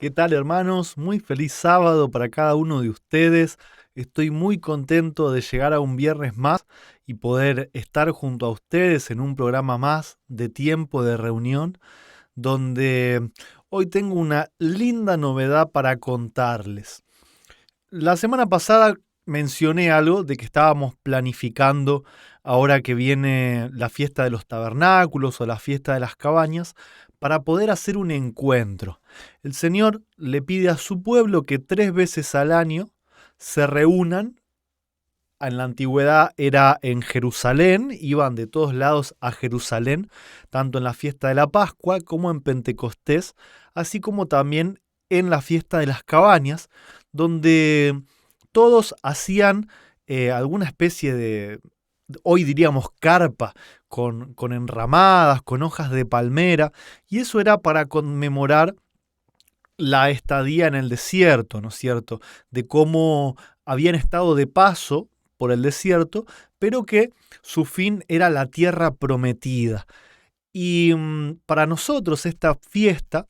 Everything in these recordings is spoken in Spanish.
¿Qué tal, hermanos? Muy feliz sábado para cada uno de ustedes. Estoy muy contento de llegar a un viernes más y poder estar junto a ustedes en un programa más de tiempo de reunión, donde hoy tengo una linda novedad para contarles. La semana pasada mencioné algo de que estábamos planificando, ahora que viene la fiesta de los tabernáculos o la fiesta de las cabañas, para poder hacer un encuentro. El Señor le pide a su pueblo que 3 veces al año se reúnan. En la antigüedad era en Jerusalén, iban de todos lados a Jerusalén, tanto en la fiesta de la Pascua como en Pentecostés, así como también en la fiesta de las cabañas, donde todos hacían alguna especie de, hoy diríamos carpa, con enramadas, con hojas de palmera, y eso era para conmemorar la estadía en el desierto, ¿no es cierto? De cómo habían estado de paso por el desierto, pero que su fin era la tierra prometida. Y para nosotros esta fiesta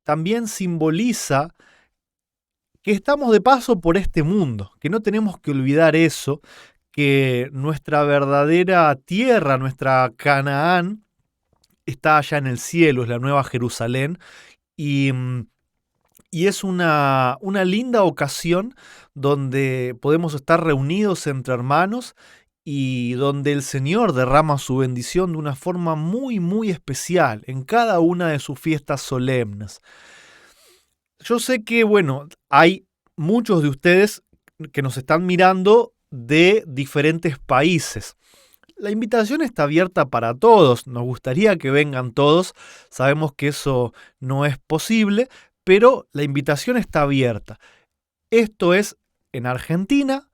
también simboliza que estamos de paso por este mundo, que no tenemos que olvidar eso, que nuestra verdadera tierra, nuestra Canaán, está allá en el cielo, es la Nueva Jerusalén, y y es una linda ocasión donde podemos estar reunidos entre hermanos y donde el Señor derrama su bendición de una forma muy, muy especial en cada una de sus fiestas solemnes. Yo sé que, bueno, hay muchos de ustedes que nos están mirando de diferentes países. La invitación está abierta para todos, nos gustaría que vengan todos, sabemos que eso no es posible, pero la invitación está abierta. Esto es en Argentina,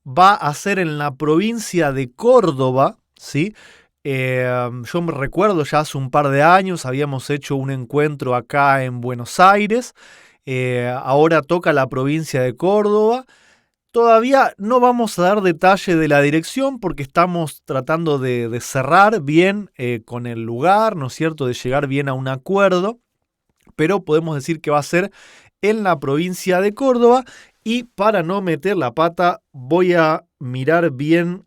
va a ser en la provincia de Córdoba, ¿sí? Yo me recuerdo ya hace un par de años habíamos hecho un encuentro acá en Buenos Aires, ahora toca la provincia de Córdoba. Todavía no vamos a dar detalle de la dirección porque estamos tratando de cerrar bien con el lugar, ¿no es cierto? De llegar bien a un acuerdo, pero podemos decir que va a ser en la provincia de Córdoba y para no meter la pata voy a mirar bien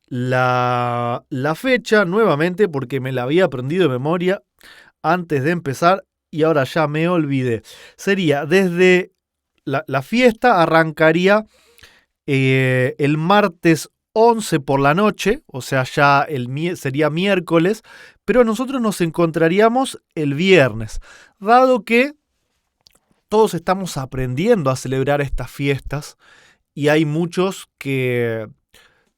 la fecha nuevamente porque me la había aprendido de memoria antes de empezar y ahora ya me olvidé. Sería desde la fiesta arrancaría el martes 11 por la noche, o sea, ya sería miércoles, pero nosotros nos encontraríamos el viernes, dado que todos estamos aprendiendo a celebrar estas fiestas y hay muchos que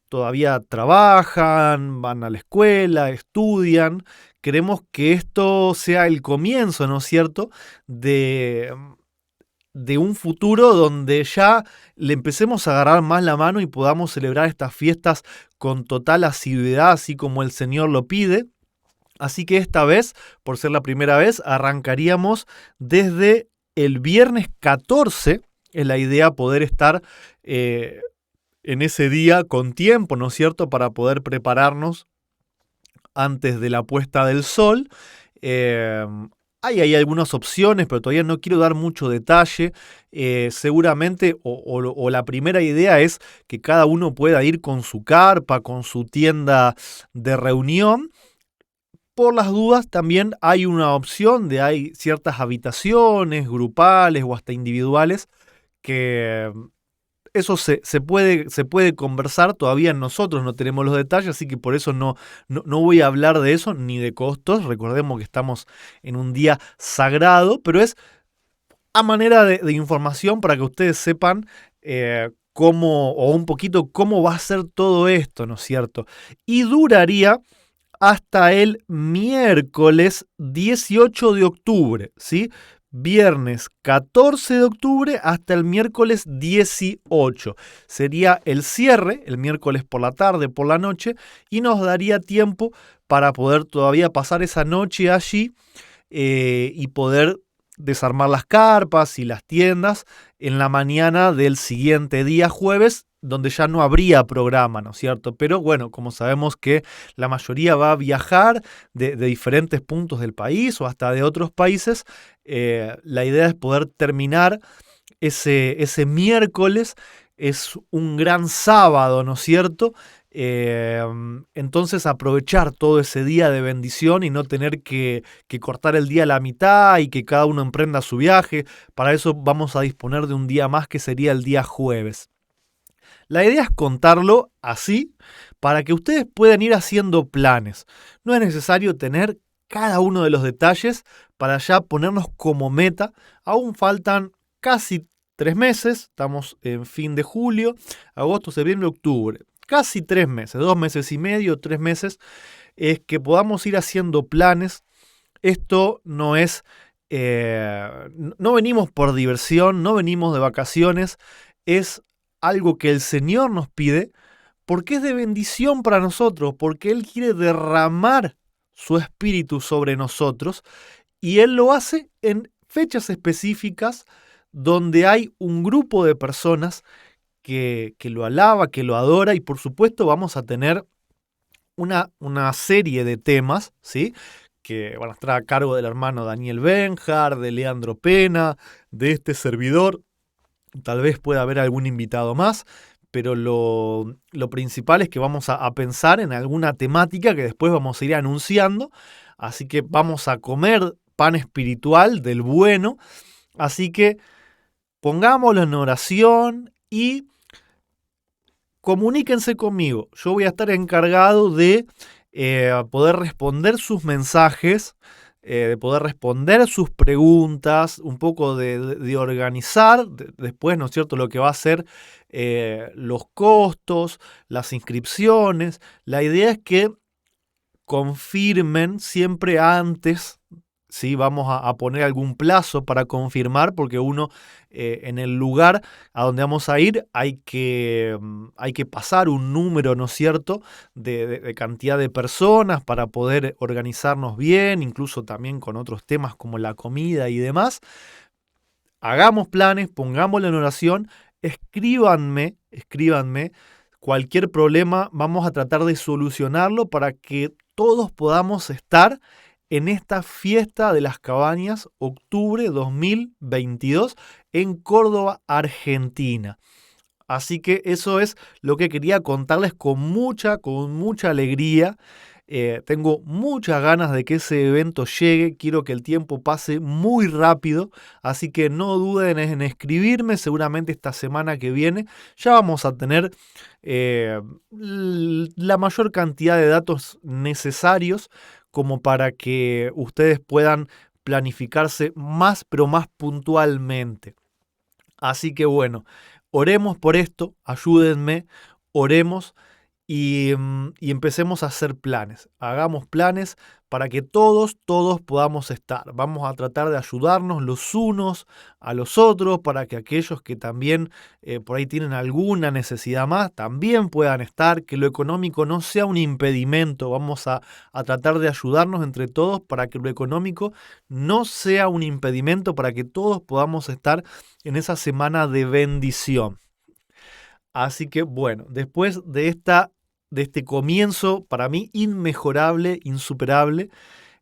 todavía trabajan, van a la escuela, estudian. Queremos que esto sea el comienzo, ¿no es cierto?, de un futuro donde ya le empecemos a agarrar más la mano y podamos celebrar estas fiestas con total asiduidad, así como el Señor lo pide. Así que esta vez, por ser la primera vez, arrancaríamos desde el viernes 14. Es la idea poder estar en ese día con tiempo, ¿no es cierto?, para poder prepararnos antes de la puesta del sol. Eh, hay algunas opciones, pero todavía no quiero dar mucho detalle. Seguramente, o la primera idea es que cada uno pueda ir con su carpa, con su tienda de reunión. Por las dudas, también hay una opción de hay ciertas habitaciones grupales o hasta individuales que eso se puede conversar, todavía nosotros no tenemos los detalles, así que por eso no voy a hablar de eso ni de costos. Recordemos que estamos en un día sagrado, pero es a manera de información para que ustedes sepan cómo, o un poquito cómo va a ser todo esto, ¿no es cierto? Y duraría hasta el miércoles 18 de octubre, ¿sí? Viernes 14 de octubre hasta el miércoles 18. Sería el cierre, el miércoles por la tarde, por la noche, y nos daría tiempo para poder todavía pasar esa noche allí y poder desarmar las carpas y las tiendas en la mañana del siguiente día jueves, donde ya no habría programa, ¿no es cierto? Pero bueno, como sabemos que la mayoría va a viajar de diferentes puntos del país o hasta de otros países, la idea es poder terminar ese miércoles. Es un gran sábado, ¿no es cierto? Entonces aprovechar todo ese día de bendición y no tener que cortar el día a la mitad y que cada uno emprenda su viaje. Para eso vamos a disponer de un día más, que sería el día jueves. La idea es contarlo así para que ustedes puedan ir haciendo planes. No es necesario tener cada uno de los detalles para ya ponernos como meta. Aún faltan casi 3 meses, estamos en fin de julio, agosto, septiembre, octubre. Casi 3 meses, 2 meses y medio, 3 meses, es que podamos ir haciendo planes. Esto no es, no venimos por diversión, no venimos de vacaciones, es algo que el Señor nos pide porque es de bendición para nosotros, porque Él quiere derramar su espíritu sobre nosotros y Él lo hace en fechas específicas donde hay un grupo de personas que lo alaba, que lo adora, y por supuesto vamos a tener una serie de temas, ¿sí? Que van a estar a cargo del hermano Daniel Benjar, de Leandro Pena, de este servidor. Tal vez pueda haber algún invitado más, pero lo principal es que vamos a pensar en alguna temática que después vamos a ir anunciando. Así que vamos a comer pan espiritual del bueno. Así que pongámoslo en oración y comuníquense conmigo. Yo voy a estar encargado de poder responder sus mensajes, de poder responder sus preguntas, un poco de organizar después, ¿no es cierto?, lo que va a ser los costos, las inscripciones. La idea es que confirmen siempre antes. Sí, vamos a poner algún plazo para confirmar, porque uno en el lugar a donde vamos a ir hay que pasar un número, ¿no es cierto?, de cantidad de personas para poder organizarnos bien, incluso también con otros temas como la comida y demás. Hagamos planes, pongámoslo en oración, escríbanme cualquier problema, vamos a tratar de solucionarlo para que todos podamos estar en esta fiesta de las cabañas, octubre 2022, en Córdoba, Argentina. Así que eso es lo que quería contarles con mucha alegría. Tengo muchas ganas de que ese evento llegue, quiero que el tiempo pase muy rápido, así que no duden en escribirme. Seguramente esta semana que viene ya vamos a tener la mayor cantidad de datos necesarios como para que ustedes puedan planificarse más, pero más puntualmente. Así que bueno, oremos por esto, ayúdenme, oremos y empecemos a hacer planes. Hagamos planes para que todos podamos estar. Vamos a tratar de ayudarnos los unos a los otros para que aquellos que también por ahí tienen alguna necesidad más también puedan estar, que lo económico no sea un impedimento. Vamos a tratar de ayudarnos entre todos para que lo económico no sea un impedimento, para que todos podamos estar en esa semana de bendición. Así que bueno, después de este comienzo para mí inmejorable, insuperable,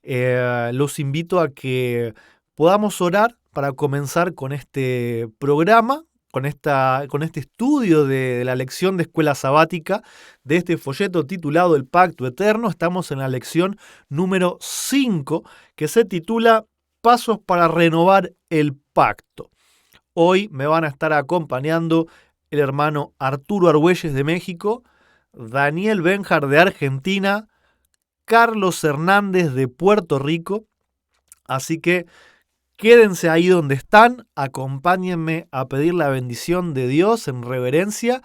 los invito a que podamos orar para comenzar con este programa, con este estudio de la lección de escuela sabática, de este folleto titulado El Pacto Eterno. Estamos en la lección número 5, que se titula Pasos para renovar el pacto. Hoy me van a estar acompañando el hermano Arturo Argüelles de México, Daniel Benjar de Argentina, Carlos Hernández de Puerto Rico. Así que quédense ahí donde están, acompáñenme a pedir la bendición de Dios en reverencia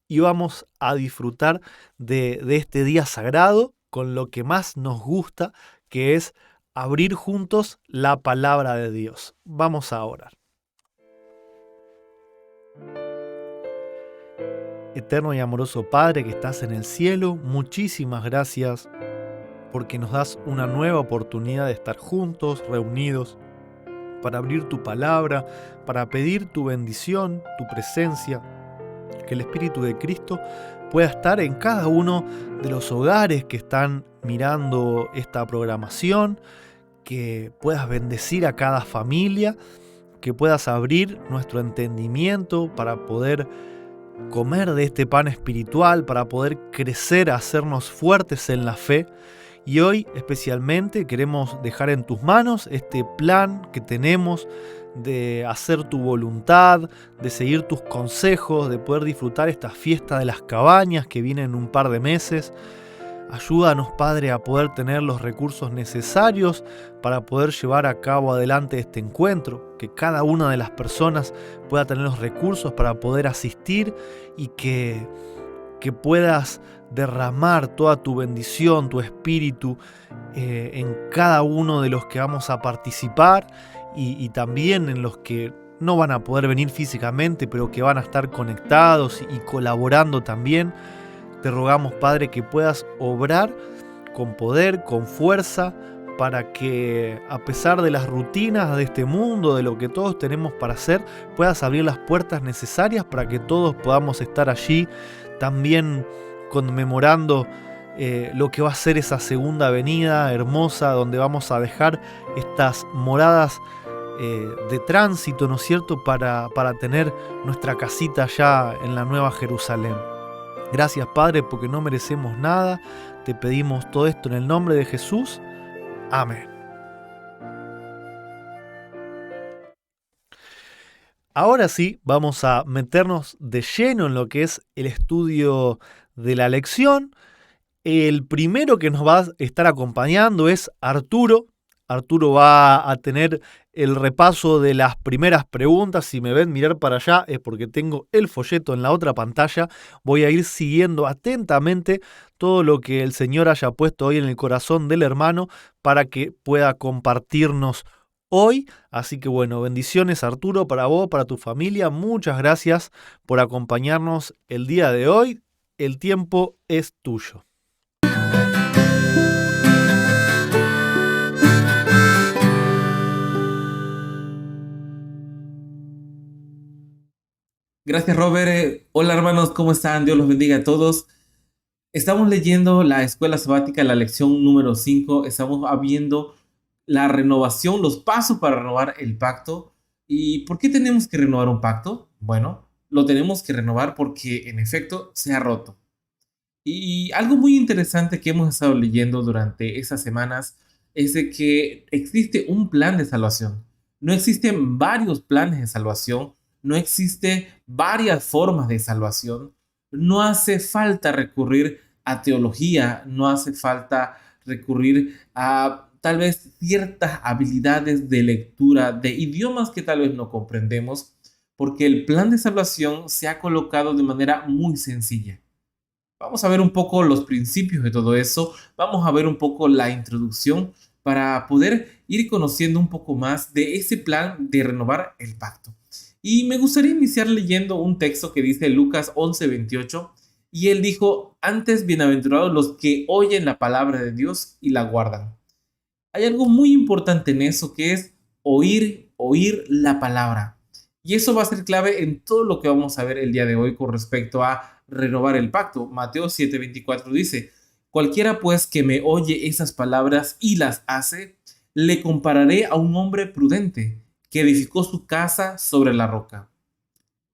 y vamos a disfrutar de este día sagrado con lo que más nos gusta, que es abrir juntos la palabra de Dios. Vamos a orar. Eterno y amoroso Padre que estás en el cielo, muchísimas gracias porque nos das una nueva oportunidad de estar juntos, reunidos, para abrir tu palabra, para pedir tu bendición, tu presencia, que el Espíritu de Cristo pueda estar en cada uno de los hogares que están mirando esta programación, que puedas bendecir a cada familia, que puedas abrir nuestro entendimiento para poder comer de este pan espiritual, para poder crecer, hacernos fuertes en la fe. Y hoy especialmente queremos dejar en tus manos este plan que tenemos de hacer tu voluntad, de seguir tus consejos, de poder disfrutar esta fiesta de las cabañas que viene en un par de meses. Ayúdanos, Padre, a poder tener los recursos necesarios para poder llevar a cabo adelante este encuentro, que cada una de las personas pueda tener los recursos para poder asistir y que puedas derramar toda tu bendición, tu espíritu en cada uno de los que vamos a participar y también en los que no van a poder venir físicamente, pero que van a estar conectados y colaborando también. Te rogamos, Padre, que puedas obrar con poder, con fuerza, para que a pesar de las rutinas de este mundo, de lo que todos tenemos para hacer, puedas abrir las puertas necesarias para que todos podamos estar allí también conmemorando lo que va a ser esa segunda venida hermosa, donde vamos a dejar estas moradas de tránsito, ¿no es cierto?, para tener nuestra casita ya en la Nueva Jerusalén. Gracias, Padre, porque no merecemos nada. Te pedimos todo esto en el nombre de Jesús. Amén. Ahora sí, vamos a meternos de lleno en lo que es el estudio de la lección. El primero que nos va a estar acompañando es Arturo. Arturo va a tener el repaso de las primeras preguntas. Si me ven mirar para allá es porque tengo el folleto en la otra pantalla. Voy a ir siguiendo atentamente todo lo que el Señor haya puesto hoy en el corazón del hermano para que pueda compartirnos hoy. Así que bueno, bendiciones, Arturo, para vos, para tu familia. Muchas gracias por acompañarnos el día de hoy. El tiempo es tuyo. Gracias, Robert. Hola, hermanos, ¿cómo están? Dios los bendiga a todos. Estamos leyendo la escuela sabática, la lección número 5. Estamos viendo la renovación, los pasos para renovar el pacto. ¿Y por qué tenemos que renovar un pacto? Bueno, lo tenemos que renovar porque en efecto se ha roto. Y algo muy interesante que hemos estado leyendo durante estas semanas es de que existe un plan de salvación. No existen varios planes de salvación, no existen varias formas de salvación. No hace falta recurrir a teología, no hace falta recurrir a tal vez ciertas habilidades de lectura de idiomas que tal vez no comprendemos, porque el plan de salvación se ha colocado de manera muy sencilla. Vamos a ver un poco los principios de todo eso, vamos a ver un poco la introducción para poder ir conociendo un poco más de ese plan de renovar el pacto. Y me gustaría iniciar leyendo un texto que dice Lucas 11:28, y él dijo: antes bienaventurados los que oyen la palabra de Dios y la guardan. Hay algo muy importante en eso, que es oír la palabra. Y eso va a ser clave en todo lo que vamos a ver el día de hoy con respecto a renovar el pacto. Mateo 7:24 dice: cualquiera pues que me oye esas palabras y las hace, le compararé a un hombre prudente que edificó su casa sobre la roca.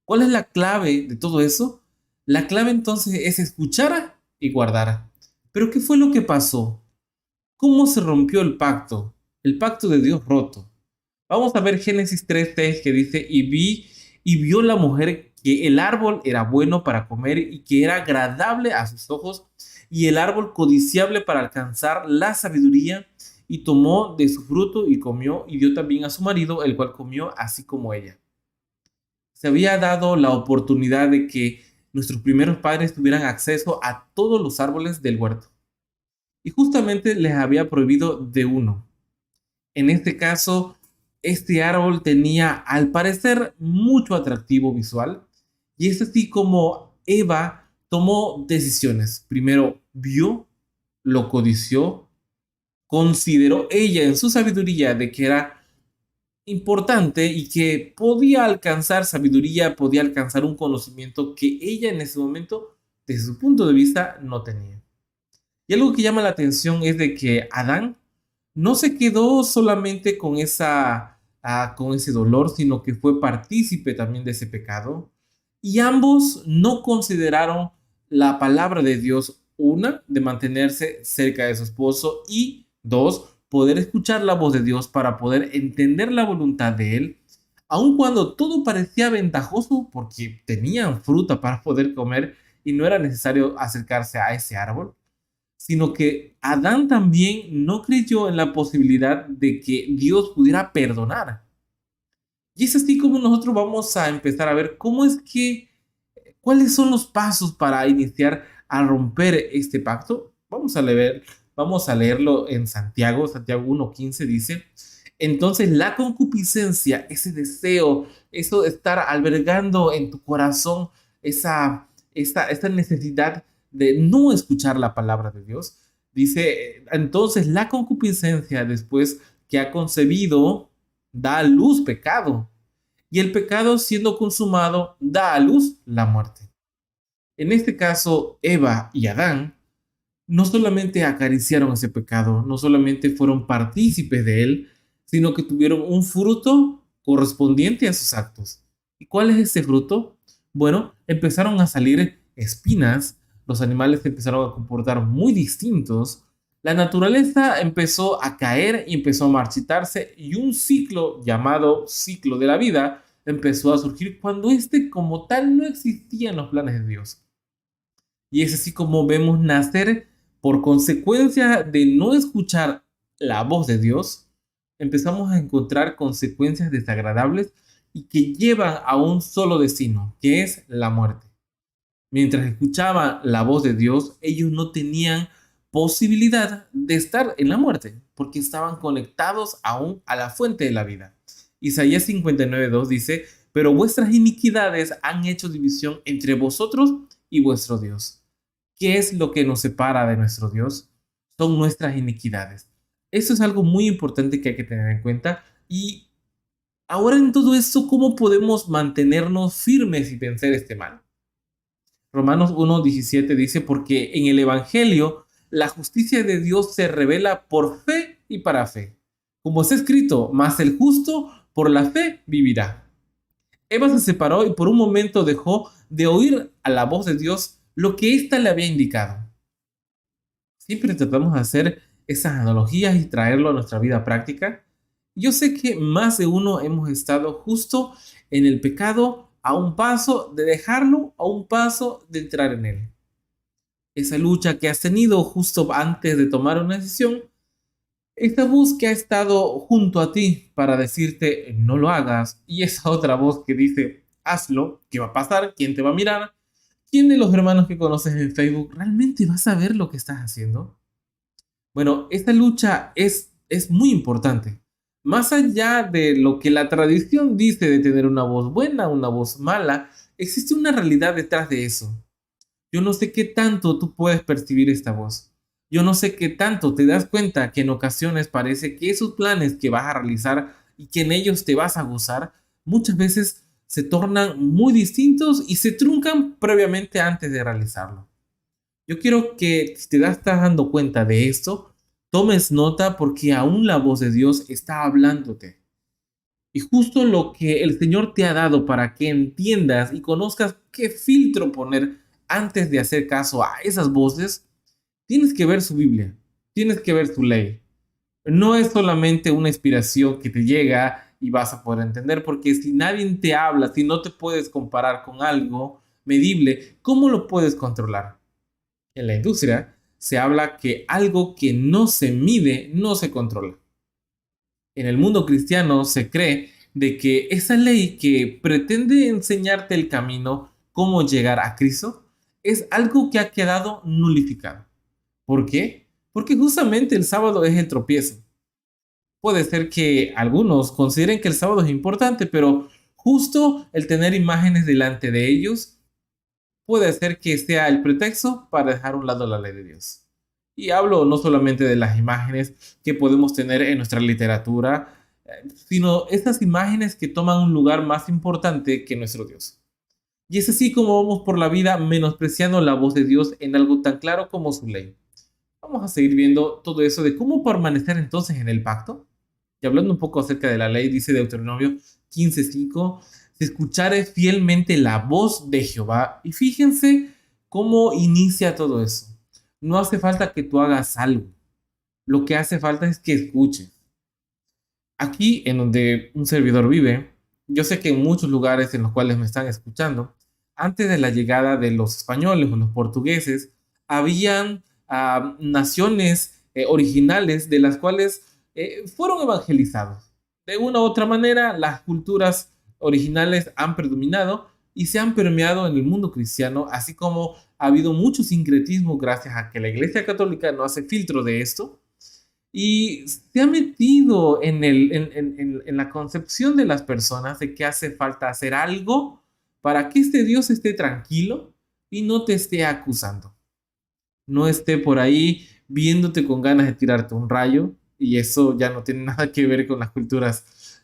¿Cuál es la clave de todo eso? La clave entonces es escuchar y guardar. Pero ¿qué fue lo que pasó? ¿Cómo se rompió el pacto? El pacto de Dios roto. Vamos a ver Génesis 3:6 que dice: y vio la mujer que el árbol era bueno para comer y que era agradable a sus ojos, y el árbol codiciable para alcanzar la sabiduría, y tomó de su fruto y comió, y dio también a su marido, el cual comió así como ella. Se había dado la oportunidad de que nuestros primeros padres tuvieran acceso a todos los árboles del huerto, y justamente les había prohibido de uno. En este caso, este árbol tenía al parecer mucho atractivo visual, y es así como Eva tomó decisiones. Primero vio, lo codició, consideró ella en su sabiduría de que era importante y que podía alcanzar sabiduría, podía alcanzar un conocimiento que ella en ese momento, desde su punto de vista, no tenía. Y algo que llama la atención es de que Adán no se quedó solamente con con ese dolor, sino que fue partícipe también de ese pecado. Y ambos no consideraron la palabra de Dios, una, de mantenerse cerca de su esposo y dos, poder escuchar la voz de Dios para poder entender la voluntad de Él, aun cuando todo parecía ventajoso porque tenían fruta para poder comer y no era necesario acercarse a ese árbol, sino que Adán también no creyó en la posibilidad de que Dios pudiera perdonar. Y es así como nosotros vamos a empezar a ver cuáles son los pasos para iniciar a romper este pacto. Vamos a leerlo en Santiago 1:15 dice, entonces la concupiscencia, ese deseo, eso de estar albergando en tu corazón esta necesidad de no escuchar la palabra de Dios, dice, entonces la concupiscencia después que ha concebido da a luz pecado y el pecado siendo consumado da a luz la muerte. En este caso, Eva y Adán no solamente acariciaron ese pecado, no solamente fueron partícipes de él, sino que tuvieron un fruto correspondiente a sus actos. ¿Y cuál es ese fruto? Bueno, empezaron a salir espinas, los animales se empezaron a comportar muy distintos, la naturaleza empezó a caer y empezó a marchitarse y un ciclo llamado ciclo de la vida empezó a surgir cuando este como tal no existía en los planes de Dios. Y es así como vemos nacer por consecuencia de no escuchar la voz de Dios, empezamos a encontrar consecuencias desagradables y que llevan a un solo destino, que es la muerte. Mientras escuchaban la voz de Dios, ellos no tenían posibilidad de estar en la muerte, porque estaban conectados aún a la fuente de la vida. Isaías 59:2 dice, pero vuestras iniquidades han hecho división entre vosotros y vuestro Dios. ¿Qué es lo que nos separa de nuestro Dios? Son nuestras iniquidades. Eso es algo muy importante que hay que tener en cuenta. Y ahora en todo esto, ¿cómo podemos mantenernos firmes y vencer este mal? Romanos 1:17 dice, porque en el Evangelio la justicia de Dios se revela por fe y para fe. Como está escrito, mas el justo por la fe vivirá. Eva se separó y por un momento dejó de oír a la voz de Dios lo que ésta le había indicado. Siempre tratamos de hacer esas analogías y traerlo a nuestra vida práctica. Yo sé que más de uno hemos estado justo en el pecado a un paso de dejarlo, a un paso de entrar en él. Esa lucha que has tenido justo antes de tomar una decisión, esta voz que ha estado junto a ti para decirte no lo hagas y esa otra voz que dice hazlo, ¿qué va a pasar? ¿Quién te va a mirar? ¿Quién de los hermanos que conoces en Facebook realmente va a saber lo que estás haciendo? Bueno, esta lucha es muy importante. Más allá de lo que la tradición dice de tener una voz buena, una voz mala, existe una realidad detrás de eso. Yo no sé qué tanto tú puedes percibir esta voz. Yo no sé qué tanto te das cuenta que en ocasiones parece que esos planes que vas a realizar y que en ellos te vas a gozar, muchas veces se tornan muy distintos y se truncan previamente antes de realizarlo. Yo quiero que si te estás dando cuenta de esto, tomes nota porque aún la voz de Dios está hablándote. Y justo lo que el Señor te ha dado para que entiendas y conozcas qué filtro poner antes de hacer caso a esas voces, tienes que ver su Biblia, tienes que ver su ley. No es solamente una inspiración que te llega y vas a poder entender, porque si nadie te habla, si no te puedes comparar con algo medible, ¿cómo lo puedes controlar? En la industria se habla que algo que no se mide no se controla. En el mundo cristiano se cree de que esa ley que pretende enseñarte el camino, cómo llegar a Cristo, es algo que ha quedado nulificado. ¿Por qué? Porque justamente el sábado es el tropiezo. Puede ser que algunos consideren que el sábado es importante, pero justo el tener imágenes delante de ellos puede ser que sea el pretexto para dejar a un lado la ley de Dios. Y hablo no solamente de las imágenes que podemos tener en nuestra literatura, sino estas imágenes que toman un lugar más importante que nuestro Dios. Y es así como vamos por la vida menospreciando la voz de Dios en algo tan claro como su ley. Vamos a seguir viendo todo eso de cómo permanecer entonces en el pacto. Y hablando un poco acerca de la ley, dice Deuteronomio 15:5, si escuchares fielmente la voz de Jehová. Y fíjense cómo inicia todo eso. No hace falta que tú hagas algo. Lo que hace falta es que escuches. Aquí, en donde un servidor vive, yo sé que en muchos lugares en los cuales me están escuchando, antes de la llegada de los españoles o los portugueses, habían naciones originales de las cuales fueron evangelizados. De una u otra manera, las culturas originales han predominado y se han permeado en el mundo cristiano, así como ha habido mucho sincretismo gracias a que la Iglesia Católica no hace filtro de esto y se ha metido en la concepción de las personas de que hace falta hacer algo para que este Dios esté tranquilo y no te esté acusando. No esté por ahí viéndote con ganas de tirarte un rayo, y eso ya no tiene nada que ver con las culturas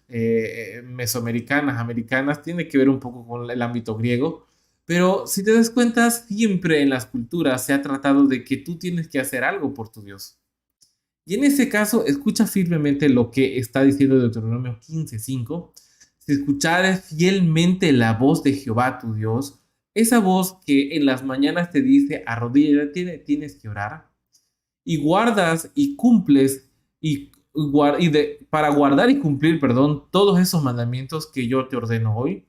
mesoamericanas, americanas, tiene que ver un poco con el ámbito griego. Pero si te das cuenta, siempre en las culturas se ha tratado de que tú tienes que hacer algo por tu Dios. Y en ese caso, escucha firmemente lo que está diciendo Deuteronomio 15:5. Si escuchares fielmente la voz de Jehová tu Dios, esa voz que en las mañanas te dice, arrodíllate, tienes que orar, y guardas y cumples, para guardar y cumplir, perdón, todos esos mandamientos que yo te ordeno hoy,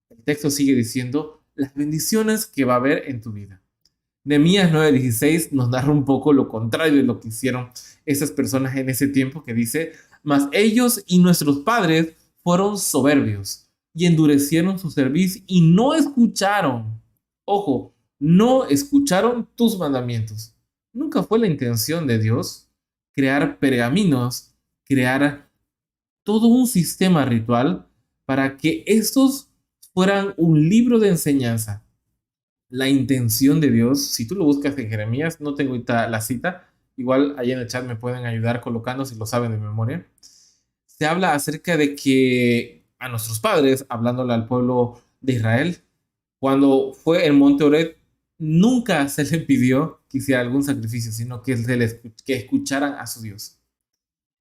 el texto sigue diciendo las bendiciones que va a haber en tu vida. Nehemías 9:16 nos narra un poco lo contrario de lo que hicieron esas personas en ese tiempo, que dice, mas ellos y nuestros padres fueron soberbios y endurecieron su cerviz y no escucharon, ojo, no escucharon tus mandamientos. Nunca fue la intención de Dios crear pergaminos, crear todo un sistema ritual para que estos fueran un libro de enseñanza. La intención de Dios, si tú lo buscas en Jeremías, no tengo ahorita la cita, igual ahí en el chat me pueden ayudar colocando si lo saben de memoria. Se habla acerca de que a nuestros padres, hablándole al pueblo de Israel, cuando fue el monte Oreb, nunca se le pidió que hiciera algún sacrificio, sino que que escucharan a su Dios.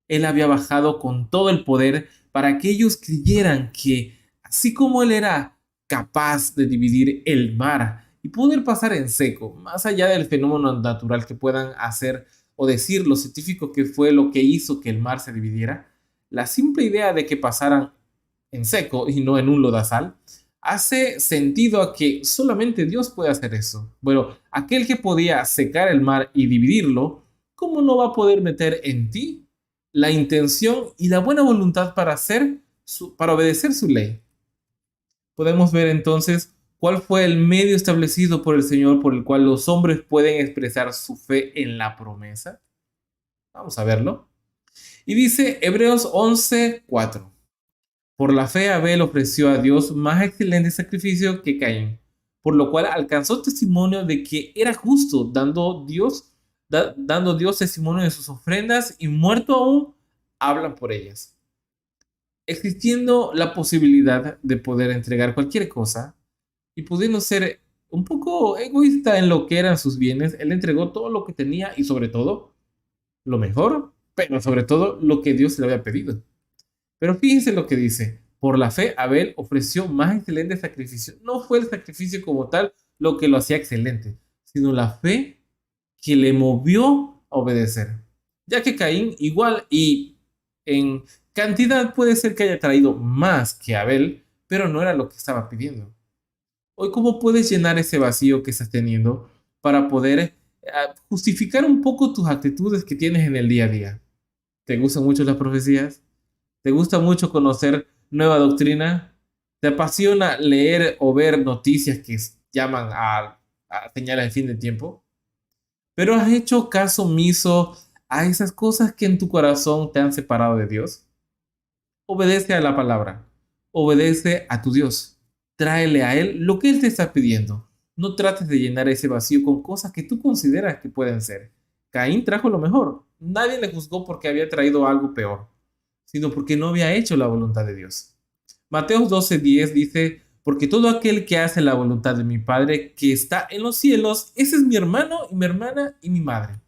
Él había bajado con todo el poder para que ellos creyeran que, así como él era capaz de dividir el mar y poder pasar en seco, más allá del fenómeno natural que puedan hacer o decir los científicos que fue lo que hizo que el mar se dividiera, la simple idea de que pasaran en seco y no en un lodazal hace sentido a que solamente Dios puede hacer eso. Bueno, aquel que podía secar el mar y dividirlo, ¿cómo no va a poder meter en ti la intención y la buena voluntad para obedecer su ley? Podemos ver entonces cuál fue el medio establecido por el Señor por el cual los hombres pueden expresar su fe en la promesa. Vamos a verlo. Y dice Hebreos 11:4. Por la fe Abel ofreció a Dios más excelente sacrificio que Caín, por lo cual alcanzó testimonio de que era justo, dando Dios testimonio de sus ofrendas, y muerto aún, hablan por ellas. Existiendo la posibilidad de poder entregar cualquier cosa y pudiendo ser un poco egoísta en lo que eran sus bienes, él entregó todo lo que tenía y sobre todo lo mejor, pero sobre todo lo que Dios le había pedido. Pero fíjense lo que dice, por la fe Abel ofreció más excelente sacrificio. No fue el sacrificio como tal lo que lo hacía excelente, sino la fe que le movió a obedecer. Ya que Caín igual y en cantidad puede ser que haya traído más que Abel, pero no era lo que estaba pidiendo. Hoy, ¿cómo puedes llenar ese vacío que estás teniendo para poder justificar un poco tus actitudes que tienes en el día a día? ¿Te gustan mucho las profecías? ¿Te gusta mucho conocer nueva doctrina? ¿Te apasiona leer o ver noticias que llaman a señales de fin de tiempo? ¿Pero has hecho caso omiso a esas cosas que en tu corazón te han separado de Dios? Obedece a la palabra. Obedece a tu Dios. Tráele a Él lo que Él te está pidiendo. No trates de llenar ese vacío con cosas que tú consideras que pueden ser. Caín trajo lo mejor. Nadie le juzgó porque había traído algo peor. sino porque no había hecho la voluntad de Dios. Mateo 12:10 dice, porque todo aquel que hace la voluntad de mi Padre que está en los cielos, ese es mi hermano y mi hermana y mi madre.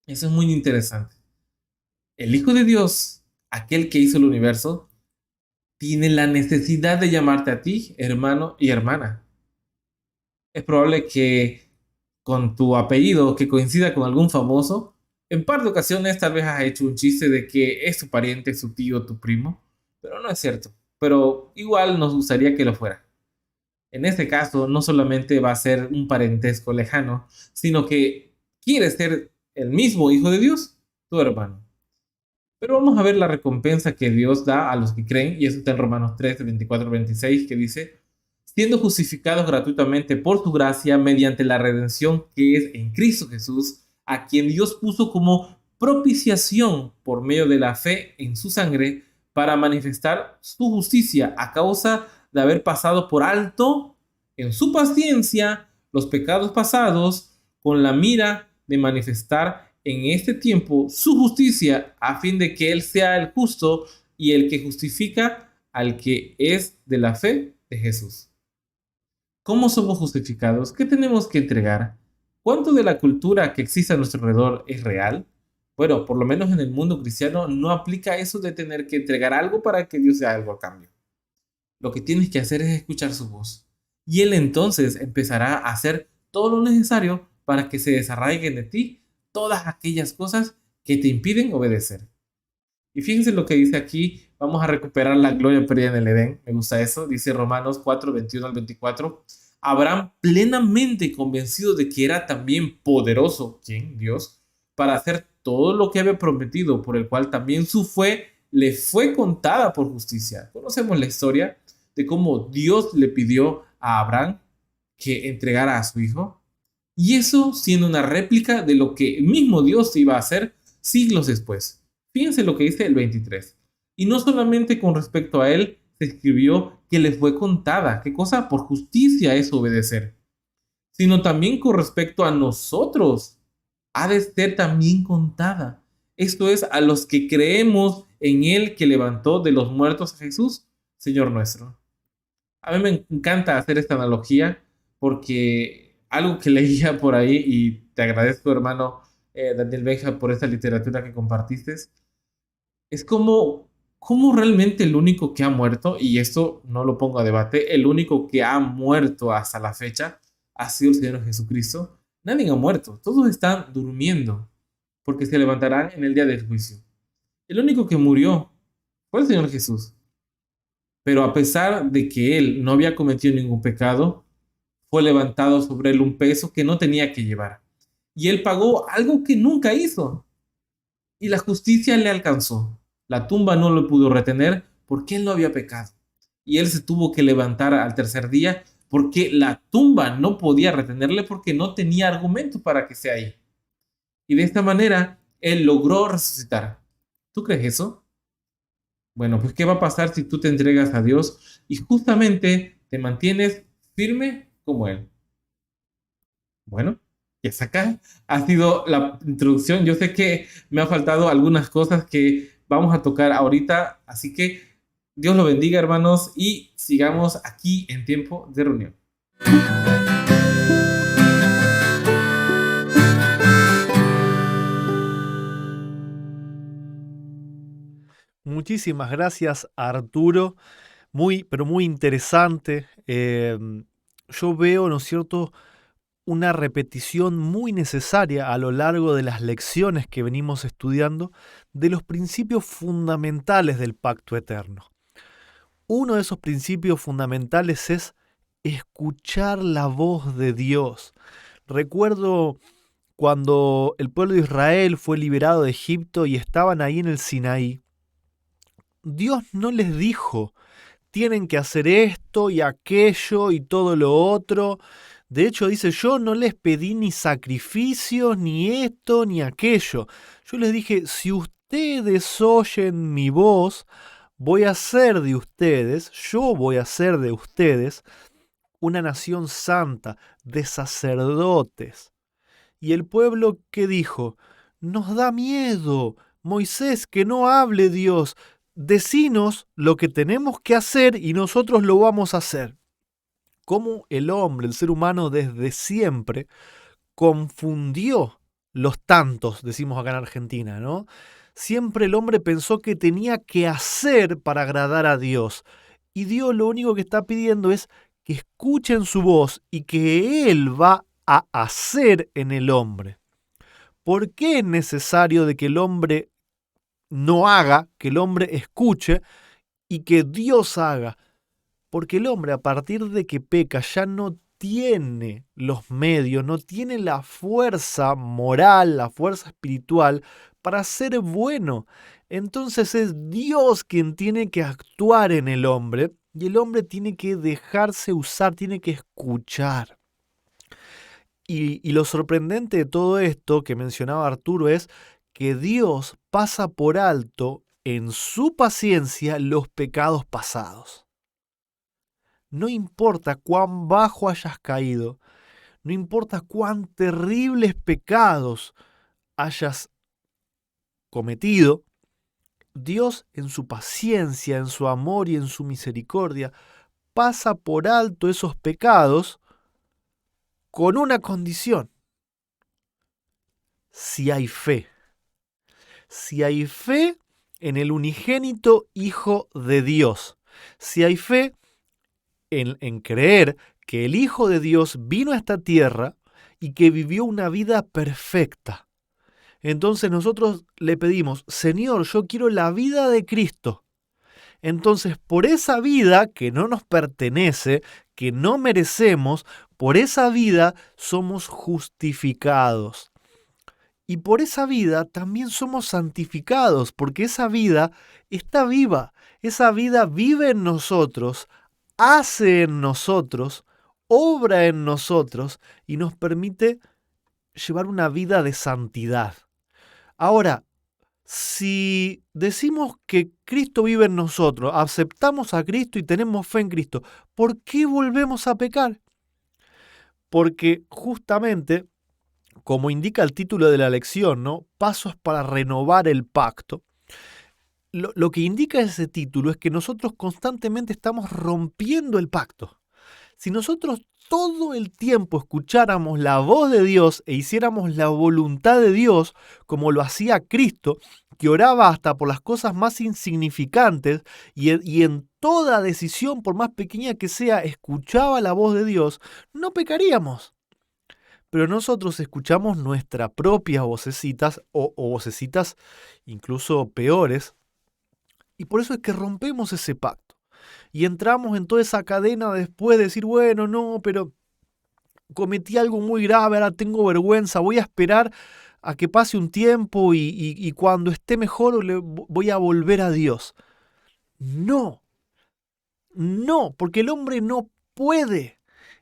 Eso es muy interesante. El Hijo de Dios, aquel que hizo el universo, tiene la necesidad de llamarte a ti, hermano y hermana. Es probable que con tu apellido que coincida con algún famoso, en par de ocasiones tal vez has hecho un chiste de que es tu pariente, su tío, tu primo, pero no es cierto. Pero igual nos gustaría que lo fuera. En este caso, no solamente va a ser un parentesco lejano, sino que quiere ser el mismo Hijo de Dios, tu hermano. Pero vamos a ver la recompensa que Dios da a los que creen, y eso está en Romanos 3, 24, 26, que dice, siendo justificados gratuitamente por su gracia mediante la redención que es en Cristo Jesús, a quien Dios puso como propiciación por medio de la fe en su sangre para manifestar su justicia a causa de haber pasado por alto en su paciencia los pecados pasados con la mira de manifestar en este tiempo su justicia a fin de que Él sea el justo y el que justifica al que es de la fe de Jesús. ¿Cómo somos justificados? ¿Qué tenemos que entregar? ¿Cuánto de la cultura que existe a nuestro alrededor es real? Bueno, por lo menos en el mundo cristiano no aplica eso de tener que entregar algo para que Dios sea algo a cambio. Lo que tienes que hacer es escuchar su voz. Y Él entonces empezará a hacer todo lo necesario para que se desarraiguen de ti todas aquellas cosas que te impiden obedecer. Y fíjense lo que dice aquí, vamos a recuperar la gloria perdida en el Edén, me gusta eso, dice Romanos 4, 21 al 24. Abraham plenamente convencido de que era también poderoso, ¿quién? Dios, para hacer todo lo que había prometido, por el cual también su fe le fue contada por justicia. Conocemos la historia de cómo Dios le pidió a Abraham que entregara a su hijo, y eso siendo una réplica de lo que mismo Dios iba a hacer siglos después. Fíjense lo que dice el 23. Y no solamente con respecto a él se escribió que le fue contada, qué cosa por justicia es obedecer, sino también con respecto a nosotros ha de ser también contada. Esto es, a los que creemos en él que levantó de los muertos a Jesús, Señor nuestro. A mí me encanta hacer esta analogía porque algo que leía por ahí, y te agradezco, hermano Daniel Benja, por esta literatura que compartiste, es como realmente el único que ha muerto, y esto no lo pongo a debate, el único que ha muerto hasta la fecha ha sido el Señor Jesucristo. Nadie ha muerto, todos están durmiendo, porque se levantarán en el día del juicio. El único que murió fue el Señor Jesús. Pero a pesar de que él no había cometido ningún pecado, fue levantado sobre él un peso que no tenía que llevar. Y él pagó algo que nunca hizo. Y la justicia le alcanzó. La tumba no lo pudo retener porque él no había pecado. Y él se tuvo que levantar al tercer día porque la tumba no podía retenerle porque no tenía argumento para que esté ahí. Y de esta manera, él logró resucitar. ¿Tú crees eso? Bueno, pues ¿qué va a pasar si tú te entregas a Dios y justamente te mantienes firme como Él? Bueno, y hasta acá ha sido la introducción. Yo sé que me han faltado algunas cosas que vamos a tocar ahorita, así que Dios lo bendiga, hermanos, y sigamos aquí en tiempo de reunión. Muchísimas gracias, Arturo. Muy, pero muy interesante. Yo veo, ¿no es cierto?, una repetición muy necesaria a lo largo de las lecciones que venimos estudiando de los principios fundamentales del pacto eterno. Uno de esos principios fundamentales es escuchar la voz de Dios. Recuerdo cuando el pueblo de Israel fue liberado de Egipto y estaban ahí en el Sinaí, Dios no les dijo, tienen que hacer esto y aquello y todo lo otro. De hecho, dice, yo no les pedí ni sacrificios, ni esto, ni aquello. Yo les dije, si ustedes oyen mi voz, voy a hacer de ustedes, yo voy a hacer de ustedes una nación santa, de sacerdotes. Y el pueblo que dijo, nos da miedo, Moisés, que no hable Dios, decinos lo que tenemos que hacer y nosotros lo vamos a hacer. Cómo el hombre, el ser humano desde siempre, confundió los tantos, decimos acá en Argentina, ¿no? Siempre el hombre pensó que tenía que hacer para agradar a Dios. Y Dios lo único que está pidiendo es que escuchen su voz y que Él va a hacer en el hombre. ¿Por qué es necesario de que el hombre no haga, que el hombre escuche y que Dios haga? Porque el hombre, a partir de que peca, ya no tiene los medios, no tiene la fuerza moral, la fuerza espiritual para ser bueno. Entonces es Dios quien tiene que actuar en el hombre y el hombre tiene que dejarse usar, tiene que escuchar. Y lo sorprendente de todo esto que mencionaba Arturo es que Dios pasa por alto en su paciencia los pecados pasados. No importa cuán bajo hayas caído, no importa cuán terribles pecados hayas cometido, Dios en su paciencia, en su amor y en su misericordia pasa por alto esos pecados con una condición: si hay fe. Si hay fe en el unigénito Hijo de Dios. Si hay fe en creer que el Hijo de Dios vino a esta tierra y que vivió una vida perfecta. Entonces nosotros le pedimos: Señor, yo quiero la vida de Cristo. Entonces, por esa vida que no nos pertenece, que no merecemos, por esa vida somos justificados. Y por esa vida también somos santificados, porque esa vida está viva. Esa vida vive en nosotros, hace en nosotros, obra en nosotros y nos permite llevar una vida de santidad. Ahora, si decimos que Cristo vive en nosotros, aceptamos a Cristo y tenemos fe en Cristo, ¿por qué volvemos a pecar? Porque justamente, como indica el título de la lección, ¿no? Pasos para renovar el pacto. Lo que indica ese título es que nosotros constantemente estamos rompiendo el pacto. Si nosotros todo el tiempo escucháramos la voz de Dios e hiciéramos la voluntad de Dios, como lo hacía Cristo, que oraba hasta por las cosas más insignificantes y en toda decisión, por más pequeña que sea, escuchaba la voz de Dios, no pecaríamos. Pero nosotros escuchamos nuestras propias vocecitas o vocecitas incluso peores, y por eso es que rompemos ese pacto. Y entramos en toda esa cadena después de decir: bueno, no, pero cometí algo muy grave, ahora tengo vergüenza, voy a esperar a que pase un tiempo y cuando esté mejor voy a volver a Dios. No, no, porque el hombre no puede.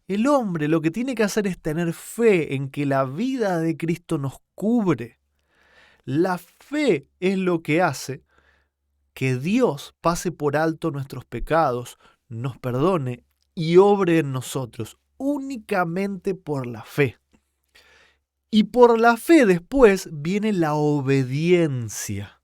El hombre lo que tiene que hacer es tener fe en que la vida de Cristo nos cubre. La fe es lo que hace que Dios pase por alto nuestros pecados, nos perdone y obre en nosotros, únicamente por la fe. Y por la fe después viene la obediencia.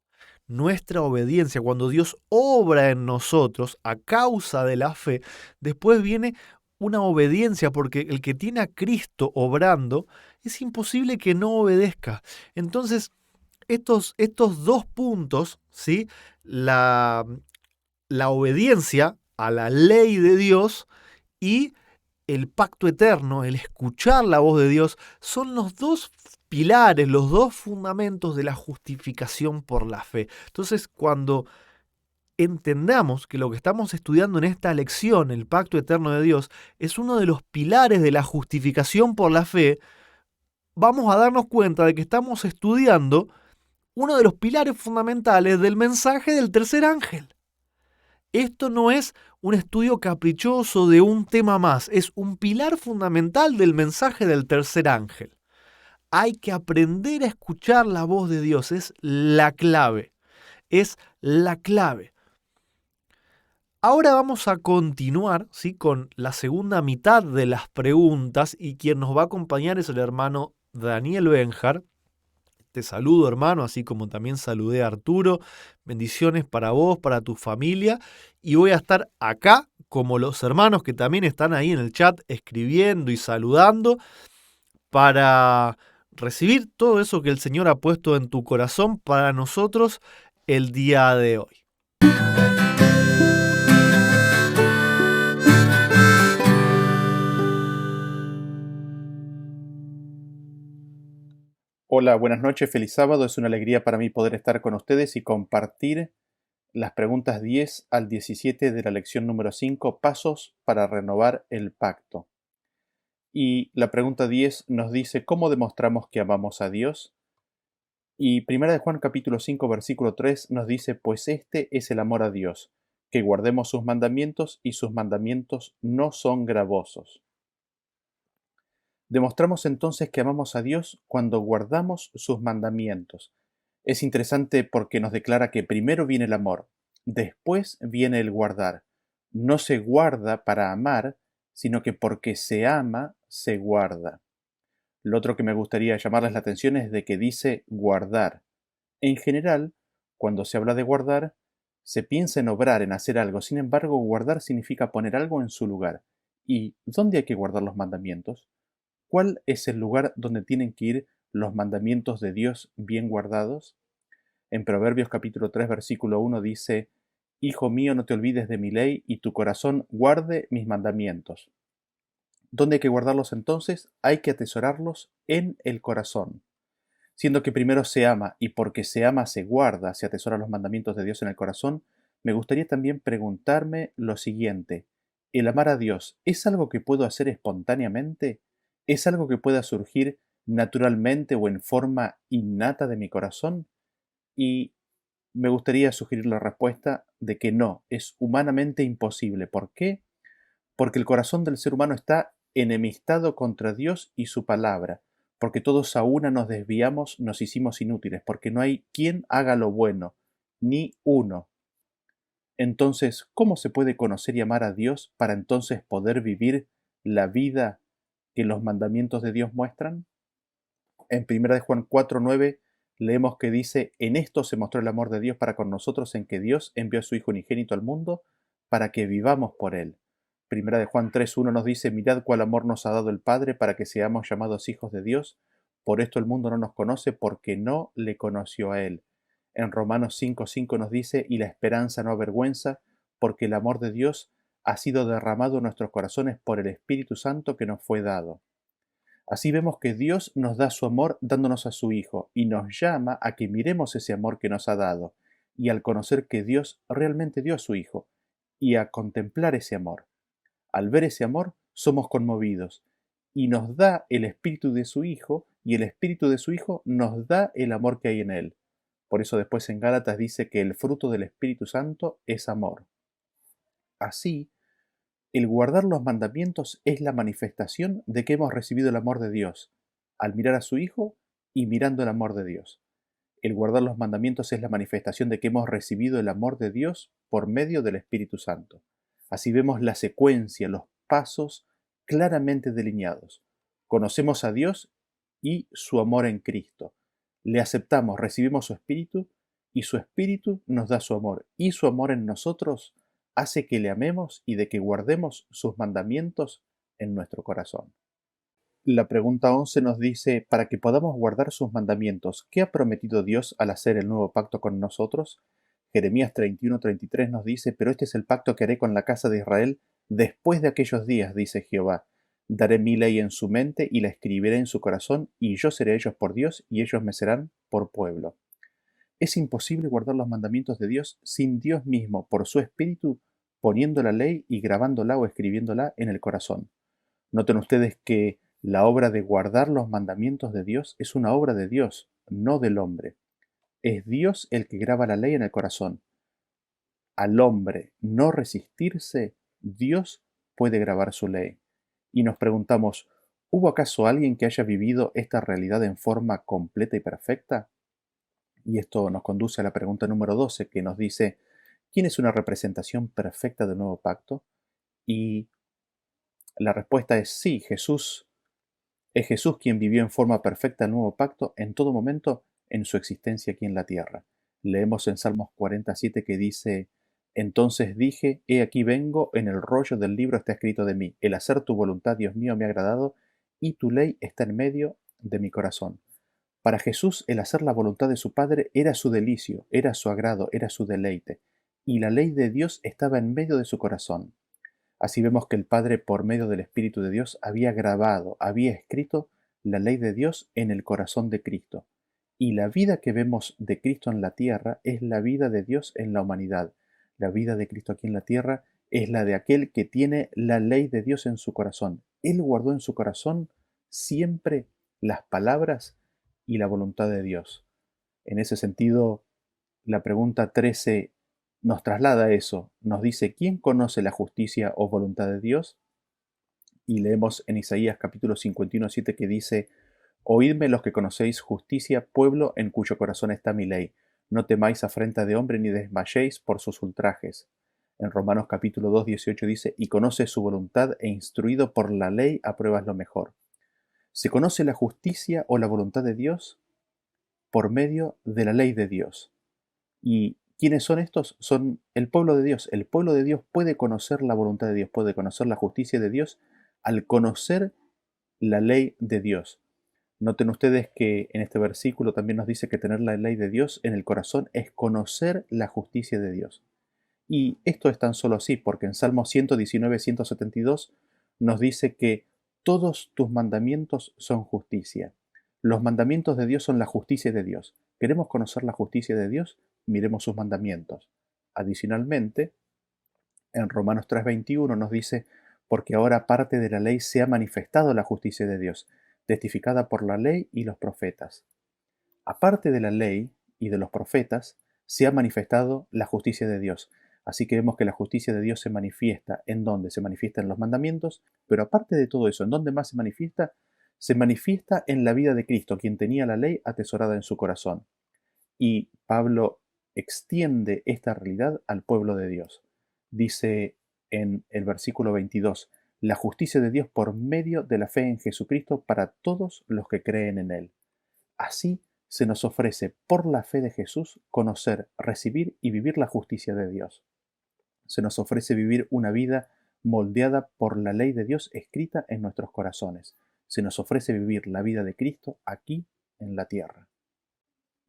Nuestra obediencia, cuando Dios obra en nosotros a causa de la fe, después viene una obediencia, porque el que tiene a Cristo obrando, es imposible que no obedezca. Entonces, estos dos puntos, ¿sí? La obediencia a la ley de Dios y el pacto eterno, el escuchar la voz de Dios, son los dos pilares, los dos fundamentos de la justificación por la fe. Entonces, cuando entendamos que lo que estamos estudiando en esta lección, el pacto eterno de Dios, es uno de los pilares de la justificación por la fe, vamos a darnos cuenta de que estamos estudiando uno de los pilares fundamentales del mensaje del tercer ángel. Esto no es un estudio caprichoso de un tema más, es un pilar fundamental del mensaje del tercer ángel. Hay que aprender a escuchar la voz de Dios, es la clave, es la clave. Ahora vamos a continuar, ¿sí?, con la segunda mitad de las preguntas, y quien nos va a acompañar es el hermano Daniel Benjar. Te saludo, hermano, así como también saludé a Arturo. Bendiciones para vos, para tu familia. Y voy a estar acá como los hermanos que también están ahí en el chat escribiendo y saludando para recibir todo eso que el Señor ha puesto en tu corazón para nosotros el día de hoy. Hola, buenas noches, feliz sábado. Es una alegría para mí poder estar con ustedes y compartir las preguntas 10 al 17 de la lección número 5, Pasos para renovar el pacto. Y la pregunta 10 nos dice, ¿cómo demostramos que amamos a Dios? Y Primera de Juan capítulo 5 versículo 3 nos dice, pues este es el amor a Dios, que guardemos sus mandamientos y sus mandamientos no son gravosos. Demostramos entonces que amamos a Dios cuando guardamos sus mandamientos. Es interesante porque nos declara que primero viene el amor, después viene el guardar. No se guarda para amar, sino que porque se ama, se guarda. Lo otro que me gustaría llamarles la atención es de que dice guardar. En general, cuando se habla de guardar, se piensa en obrar, en hacer algo. Sin embargo, guardar significa poner algo en su lugar. ¿Y dónde hay que guardar los mandamientos? ¿Cuál es el lugar donde tienen que ir los mandamientos de Dios bien guardados? En Proverbios capítulo 3 versículo 1 dice, Hijo mío, no te olvides de mi ley y tu corazón guarde mis mandamientos. ¿Dónde hay que guardarlos entonces? Hay que atesorarlos en el corazón. Siendo que primero se ama y porque se ama se guarda, se atesora los mandamientos de Dios en el corazón, me gustaría también preguntarme lo siguiente. ¿El amar a Dios es algo que puedo hacer espontáneamente? ¿Es algo que pueda surgir naturalmente o en forma innata de mi corazón? Y me gustaría sugerir la respuesta de que no, es humanamente imposible. ¿Por qué? Porque el corazón del ser humano está enemistado contra Dios y su palabra, porque todos a una nos desviamos, nos hicimos inútiles, porque no hay quien haga lo bueno, ni uno. Entonces, ¿cómo se puede conocer y amar a Dios para entonces poder vivir la vida que los mandamientos de Dios muestran? En 1 de Juan 4:9 leemos que dice, en esto se mostró el amor de Dios para con nosotros, en que Dios envió a su Hijo unigénito al mundo para que vivamos por él. Primera de Juan 3:1 nos dice, mirad cuál amor nos ha dado el Padre para que seamos llamados hijos de Dios. Por esto el mundo no nos conoce porque no le conoció a él. En Romanos 5:5 nos dice, y la esperanza no avergüenza, porque el amor de Dios ha sido derramado en nuestros corazones por el Espíritu Santo que nos fue dado. Así vemos que Dios nos da su amor dándonos a su Hijo y nos llama a que miremos ese amor que nos ha dado y al conocer que Dios realmente dio a su Hijo y a contemplar ese amor. Al ver ese amor somos conmovidos y nos da el espíritu de su Hijo y el espíritu de su Hijo nos da el amor que hay en él. Por eso después en Gálatas dice que el fruto del Espíritu Santo es amor. Así, el guardar los mandamientos es la manifestación de que hemos recibido el amor de Dios, al mirar a su Hijo y mirando el amor de Dios. El guardar los mandamientos es la manifestación de que hemos recibido el amor de Dios por medio del Espíritu Santo. Así vemos la secuencia, los pasos claramente delineados. Conocemos a Dios y su amor en Cristo. Le aceptamos, recibimos su Espíritu y su Espíritu nos da su amor. Y su amor en nosotros hace que le amemos y de que guardemos sus mandamientos en nuestro corazón. La pregunta 11 nos dice, para que podamos guardar sus mandamientos, ¿qué ha prometido Dios al hacer el nuevo pacto con nosotros? Jeremías 31:33 nos dice, pero este es el pacto que haré con la casa de Israel después de aquellos días, dice Jehová. Daré mi ley en su mente y la escribiré en su corazón, y yo seré ellos por Dios, y ellos me serán por pueblo. Es imposible guardar los mandamientos de Dios sin Dios mismo, por su Espíritu, poniendo la ley y grabándola o escribiéndola en el corazón. Noten ustedes que la obra de guardar los mandamientos de Dios es una obra de Dios, no del hombre. Es Dios el que graba la ley en el corazón. Al hombre no resistirse, Dios puede grabar su ley. Y nos preguntamos, ¿hubo acaso alguien que haya vivido esta realidad en forma completa y perfecta? Y esto nos conduce a la pregunta número 12, que nos dice, ¿quién es una representación perfecta del nuevo pacto? Y la respuesta es sí, Jesús. Es Jesús quien vivió en forma perfecta el nuevo pacto en todo momento en su existencia aquí en la tierra. Leemos en Salmos 47 que dice: Entonces dije, he aquí vengo, en el rollo del libro está escrito de mí, el hacer tu voluntad, Dios mío, me ha agradado, y tu ley está en medio de mi corazón. Para Jesús, el hacer la voluntad de su Padre era su delicio, era su agrado, era su deleite, y la ley de Dios estaba en medio de su corazón. Así vemos que el Padre, por medio del Espíritu de Dios, había grabado, había escrito la ley de Dios en el corazón de Cristo. Y la vida que vemos de Cristo en la tierra es la vida de Dios en la humanidad. La vida de Cristo aquí en la tierra es la de aquel que tiene la ley de Dios en su corazón. Él guardó en su corazón siempre las palabras y la voluntad de Dios. En ese sentido, la pregunta 13 nos traslada eso, nos dice: ¿quién conoce la justicia o voluntad de Dios? Y leemos en Isaías capítulo 51:7 que dice: Oídme los que conocéis justicia, pueblo en cuyo corazón está mi ley. No temáis afrenta de hombre ni desmayéis por sus ultrajes. En Romanos capítulo 2:18 dice: Y conoce su voluntad e instruido por la ley apruebas lo mejor. ¿Se conoce la justicia o la voluntad de Dios? Por medio de la ley de Dios. ¿Y quiénes son estos? Son el pueblo de Dios. El pueblo de Dios puede conocer la voluntad de Dios, puede conocer la justicia de Dios al conocer la ley de Dios. Noten ustedes que en este versículo también nos dice que tener la ley de Dios en el corazón es conocer la justicia de Dios. Y esto es tan solo así, porque en Salmo 119, 172 nos dice que todos tus mandamientos son justicia. Los mandamientos de Dios son la justicia de Dios. ¿Queremos conocer la justicia de Dios? Miremos sus mandamientos. Adicionalmente, en Romanos 3:21 nos dice: porque ahora aparte de la ley se ha manifestado la justicia de Dios, testificada por la ley y los profetas. Aparte de la ley y de los profetas, se ha manifestado la justicia de Dios. Así que vemos que la justicia de Dios se manifiesta en donde se manifiesta en los mandamientos, pero aparte de todo eso, ¿en dónde más se manifiesta? Se manifiesta en la vida de Cristo, quien tenía la ley atesorada en su corazón. Y Pablo extiende esta realidad al pueblo de Dios. Dice en el versículo 22, la justicia de Dios por medio de la fe en Jesucristo para todos los que creen en Él. Así se nos ofrece por la fe de Jesús conocer, recibir y vivir la justicia de Dios. Se nos ofrece vivir una vida moldeada por la ley de Dios escrita en nuestros corazones. Se nos ofrece vivir la vida de Cristo aquí en la tierra.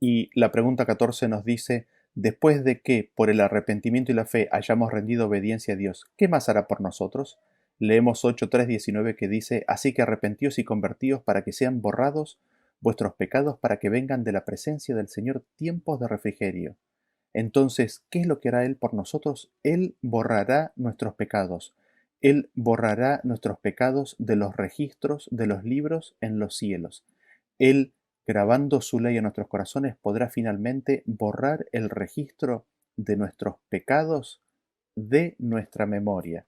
Y la pregunta 14 nos dice: después de que por el arrepentimiento y la fe hayamos rendido obediencia a Dios, ¿qué más hará por nosotros? Leemos 8:3-19 que dice: así que arrepentíos y convertíos para que sean borrados vuestros pecados, para que vengan de la presencia del Señor tiempos de refrigerio. Entonces, ¿qué es lo que hará Él por nosotros? Él borrará nuestros pecados. Él borrará nuestros pecados de los registros de los libros en los cielos. Él, grabando su ley en nuestros corazones, podrá finalmente borrar el registro de nuestros pecados de nuestra memoria.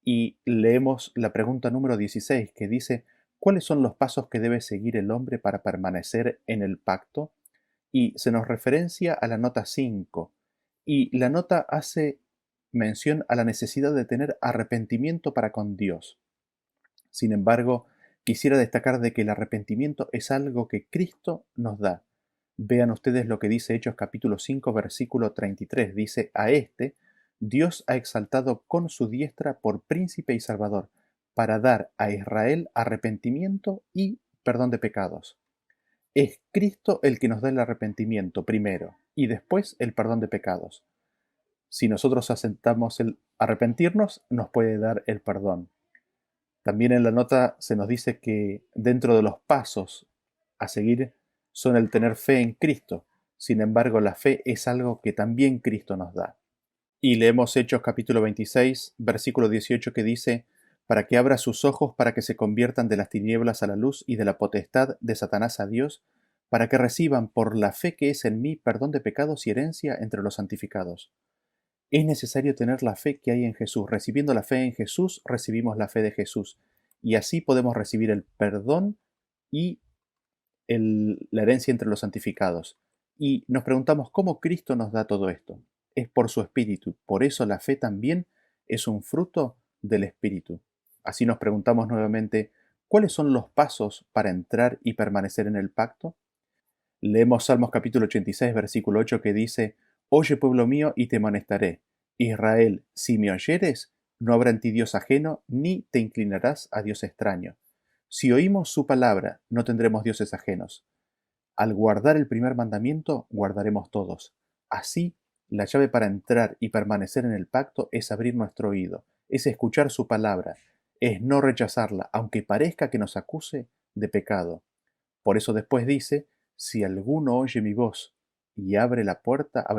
Y leemos la pregunta número 16 que dice: ¿cuáles son los pasos que debe seguir el hombre para permanecer en el pacto? Y se nos referencia a la nota 5. Y la nota hace mención a la necesidad de tener arrepentimiento para con Dios. Sin embargo, quisiera destacar de que el arrepentimiento es algo que Cristo nos da. Vean ustedes lo que dice Hechos capítulo 5, versículo 33. Dice: a este Dios ha exaltado con su diestra por príncipe y salvador, para dar a Israel arrepentimiento y perdón de pecados. Es Cristo el que nos da el arrepentimiento primero y después el perdón de pecados. Si nosotros aceptamos el arrepentirnos, nos puede dar el perdón. También en la nota se nos dice que dentro de los pasos a seguir son el tener fe en Cristo. Sin embargo, la fe es algo que también Cristo nos da. Y leemos Hechos capítulo 26, versículo 18 que dice: para que abra sus ojos para que se conviertan de las tinieblas a la luz y de la potestad de Satanás a Dios, para que reciban por la fe que es en mí perdón de pecados y herencia entre los santificados. Es necesario tener la fe que hay en Jesús. Recibiendo la fe en Jesús, recibimos la fe de Jesús. Y así podemos recibir el perdón y la herencia entre los santificados. Y nos preguntamos cómo Cristo nos da todo esto. Es por su Espíritu. Por eso la fe también es un fruto del Espíritu. Así nos preguntamos nuevamente, ¿cuáles son los pasos para entrar y permanecer en el pacto? Leemos Salmos capítulo 86, versículo 8 que dice, Oye pueblo mío y te amonestaré. Israel, si me oyeres, no habrá en ti Dios ajeno, ni te inclinarás a Dios extraño. Si oímos su palabra, no tendremos dioses ajenos. Al guardar el primer mandamiento, guardaremos todos. Así, la llave para entrar y permanecer en el pacto es abrir nuestro oído, es escuchar su palabra, es no rechazarla, aunque parezca que nos acuse de pecado. Por eso después dice, si alguno oye mi voz y abre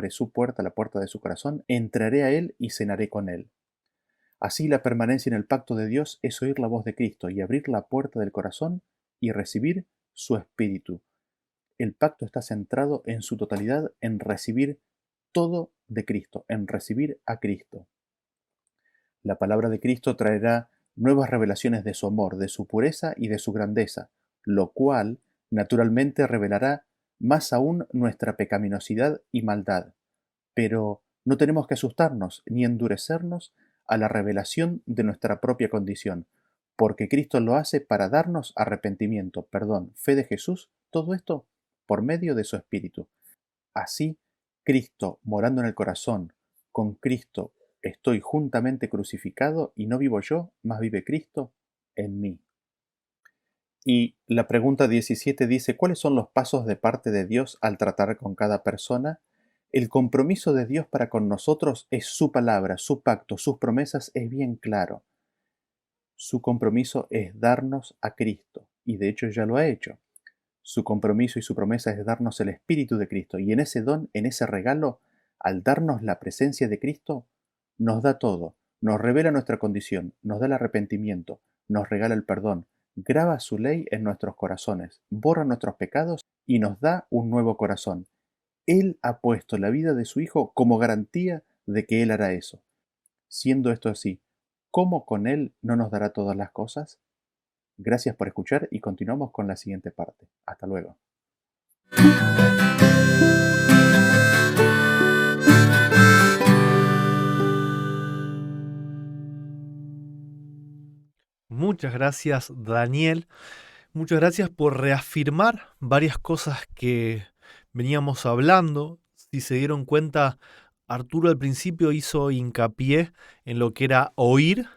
su puerta, la puerta de su corazón, entraré a él y cenaré con él. Así la permanencia en el pacto de Dios es oír la voz de Cristo y abrir la puerta del corazón y recibir su espíritu. El pacto está centrado en su totalidad en recibir todo de Cristo, en recibir a Cristo. La palabra de Cristo traerá nuevas revelaciones de su amor, de su pureza y de su grandeza, lo cual naturalmente revelará más aún nuestra pecaminosidad y maldad. Pero no tenemos que asustarnos ni endurecernos a la revelación de nuestra propia condición, porque Cristo lo hace para darnos arrepentimiento, perdón, fe de Jesús, todo esto por medio de su Espíritu. Así, Cristo morando en el corazón, con Cristo estoy juntamente crucificado y no vivo yo, mas vive Cristo en mí. Y la pregunta 17 dice, ¿cuáles son los pasos de parte de Dios al tratar con cada persona? El compromiso de Dios para con nosotros es su palabra, su pacto, sus promesas es bien claro. Su compromiso es darnos a Cristo, y de hecho ya lo ha hecho. Su compromiso y su promesa es darnos el Espíritu de Cristo, y en ese don, en ese regalo, al darnos la presencia de Cristo, nos da todo, nos revela nuestra condición, nos da el arrepentimiento, nos regala el perdón, graba su ley en nuestros corazones, borra nuestros pecados y nos da un nuevo corazón. Él ha puesto la vida de su Hijo como garantía de que Él hará eso. Siendo esto así, ¿cómo con Él no nos dará todas las cosas? Gracias por escuchar y continuamos con la siguiente parte. Hasta luego. Muchas gracias, Daniel. Muchas gracias por reafirmar varias cosas que veníamos hablando. Si se dieron cuenta, Arturo al principio hizo hincapié en lo que era oír.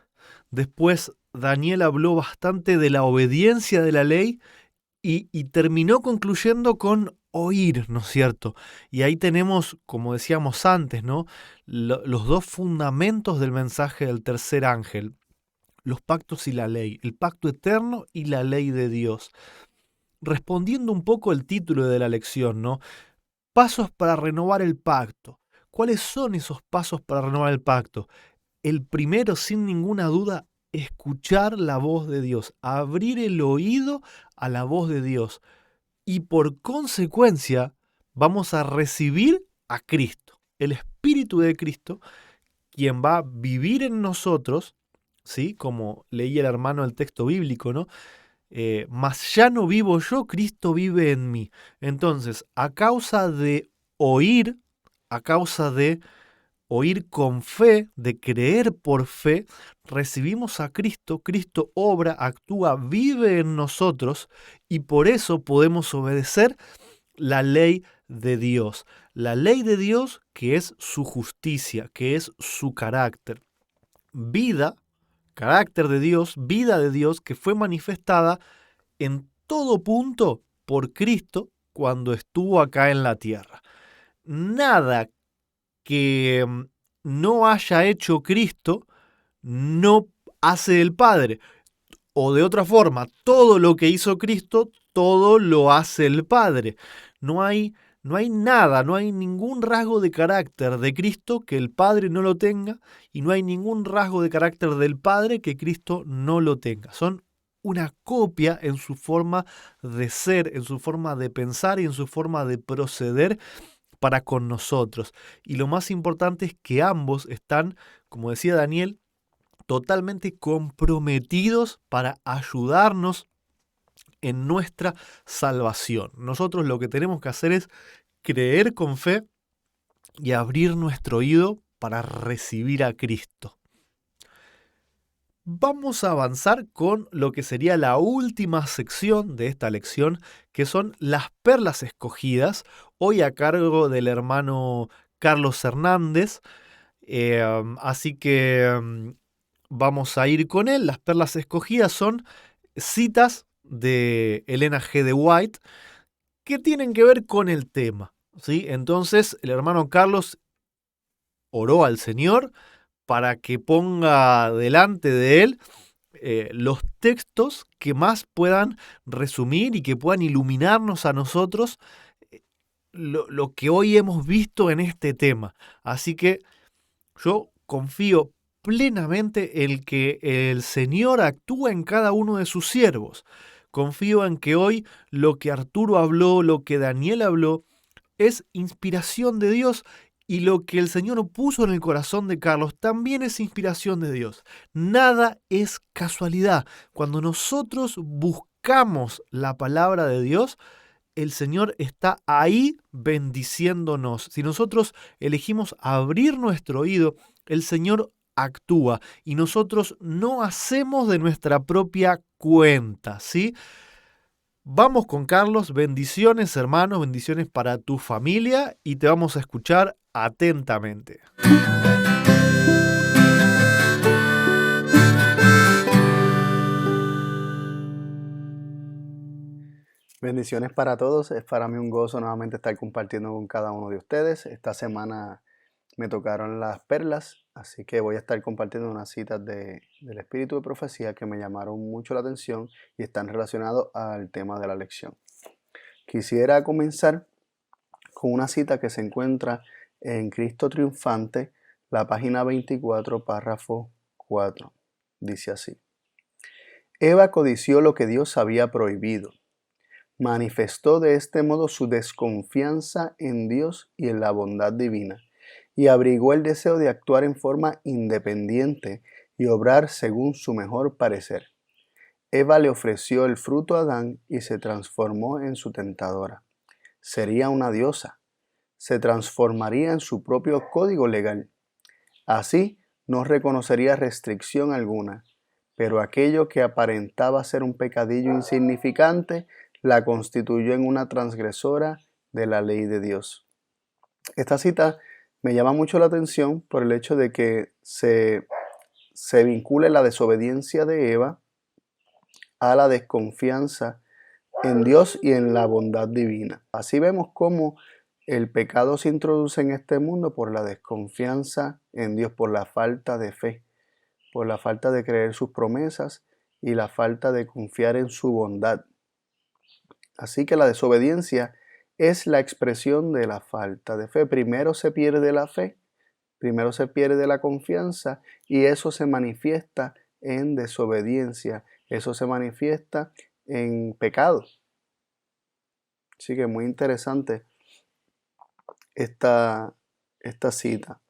Después Daniel habló bastante de la obediencia de la ley y terminó concluyendo con oír, ¿no es cierto? Y ahí tenemos, como decíamos antes, ¿no? Los dos fundamentos del mensaje del tercer ángel. Los pactos y la ley, el pacto eterno y la ley de Dios. Respondiendo un poco el título de la lección, ¿no? Pasos para renovar el pacto. ¿Cuáles son esos pasos para renovar el pacto? El primero, sin ninguna duda, escuchar la voz de Dios, abrir el oído a la voz de Dios. Y por consecuencia, vamos a recibir a Cristo, el Espíritu de Cristo, quien va a vivir en nosotros, ¿sí? Como leía el hermano el texto bíblico, ¿no? Mas ya no vivo yo, Cristo vive en mí. Entonces, a causa de oír con fe, de creer por fe, recibimos a Cristo, Cristo obra, actúa, vive en nosotros y por eso podemos obedecer la ley de Dios. La ley de Dios que es su justicia, que es su carácter. Vida, carácter de Dios, vida de Dios que fue manifestada en todo punto por Cristo cuando estuvo acá en la tierra. Nada que no haya hecho Cristo no hace el Padre. O de otra forma, todo lo que hizo Cristo, todo lo hace el Padre. No hay nada, no hay ningún rasgo de carácter de Cristo que el Padre no lo tenga y no hay ningún rasgo de carácter del Padre que Cristo no lo tenga. Son una copia en su forma de ser, en su forma de pensar y en su forma de proceder para con nosotros. Y lo más importante es que ambos están, como decía Daniel, totalmente comprometidos para ayudarnos en nuestra salvación. Nosotros lo que tenemos que hacer es creer con fe y abrir nuestro oído para recibir a Cristo. vamos a avanzar con lo que sería la última sección de esta lección, que son las perlas escogidas, hoy a cargo del hermano Carlos Hernández. Así que vamos a ir con él. Las perlas escogidas son citas de Elena G. de White que tienen que ver con el tema, ¿sí? Entonces el hermano Carlos oró al Señor para que ponga delante de él los textos que más puedan resumir y que puedan iluminarnos a nosotros lo que hoy hemos visto en este tema. Así que yo confío plenamente en que el Señor actúa en cada uno de sus siervos. Confío en que hoy lo que Arturo habló, lo que Daniel habló, es inspiración de Dios, y lo que el Señor puso en el corazón de Carlos también es inspiración de Dios. Nada es casualidad. Cuando nosotros buscamos la palabra de Dios, el Señor está ahí bendiciéndonos. Si nosotros elegimos abrir nuestro oído, el Señor actúa y nosotros no hacemos de nuestra propia cuenta, ¿sí? Vamos con Carlos, bendiciones hermanos, bendiciones para tu familia y te vamos a escuchar atentamente. Bendiciones para todos. Es para mí un gozo nuevamente estar compartiendo con cada uno de ustedes. Esta semana me tocaron las perlas, así que voy a estar compartiendo unas citas del espíritu de profecía que me llamaron mucho la atención y están relacionados al tema de la lección. Quisiera comenzar con una cita que se encuentra en Cristo Triunfante, la página 24, párrafo 4. Dice así: Eva codició lo que Dios había prohibido. Manifestó de este modo su desconfianza en Dios y en la bondad divina, y abrigó el deseo de actuar en forma independiente y obrar según su mejor parecer. Eva le ofreció el fruto a Adán y se transformó en su tentadora. Sería una diosa. Se transformaría en su propio código legal. Así no reconocería restricción alguna, pero aquello que aparentaba ser un pecadillo insignificante la constituyó en una transgresora de la ley de Dios. Esta cita me llama mucho la atención por el hecho de que se vincule la desobediencia de Eva a la desconfianza en Dios y en la bondad divina. Así vemos cómo el pecado se introduce en este mundo por la desconfianza en Dios, por la falta de fe, por la falta de creer sus promesas y la falta de confiar en su bondad. Así que la desobediencia es la expresión de la falta de fe. Primero se pierde la fe, primero se pierde la confianza y eso se manifiesta en desobediencia, eso se manifiesta en pecado. Así que muy interesante esta cita.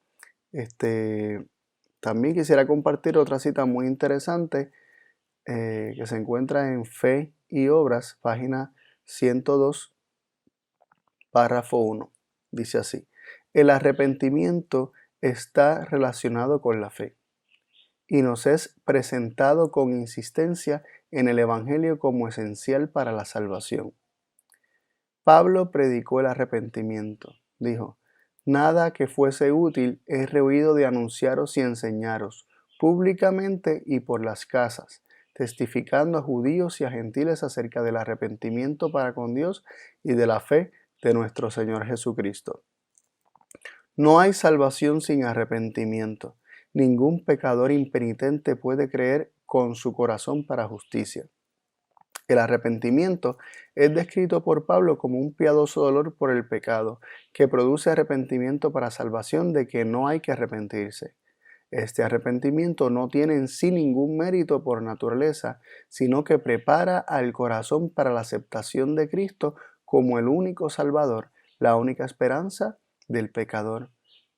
También quisiera compartir otra cita muy interesante que se encuentra en Fe y Obras, página 102, párrafo 1. Dice así: el arrepentimiento está relacionado con la fe y nos es presentado con insistencia en el Evangelio como esencial para la salvación. Pablo predicó el arrepentimiento. Dijo: nada que fuese útil he rehuido de anunciaros y enseñaros públicamente y por las casas, testificando a judíos y a gentiles acerca del arrepentimiento para con Dios y de la fe de nuestro Señor Jesucristo. No hay salvación sin arrepentimiento. Ningún pecador impenitente puede creer con su corazón para justicia. El arrepentimiento es descrito por Pablo como un piadoso dolor por el pecado, que produce arrepentimiento para salvación de que no hay que arrepentirse. Este arrepentimiento no tiene en sí ningún mérito por naturaleza, sino que prepara al corazón para la aceptación de Cristo como el único Salvador, la única esperanza del pecador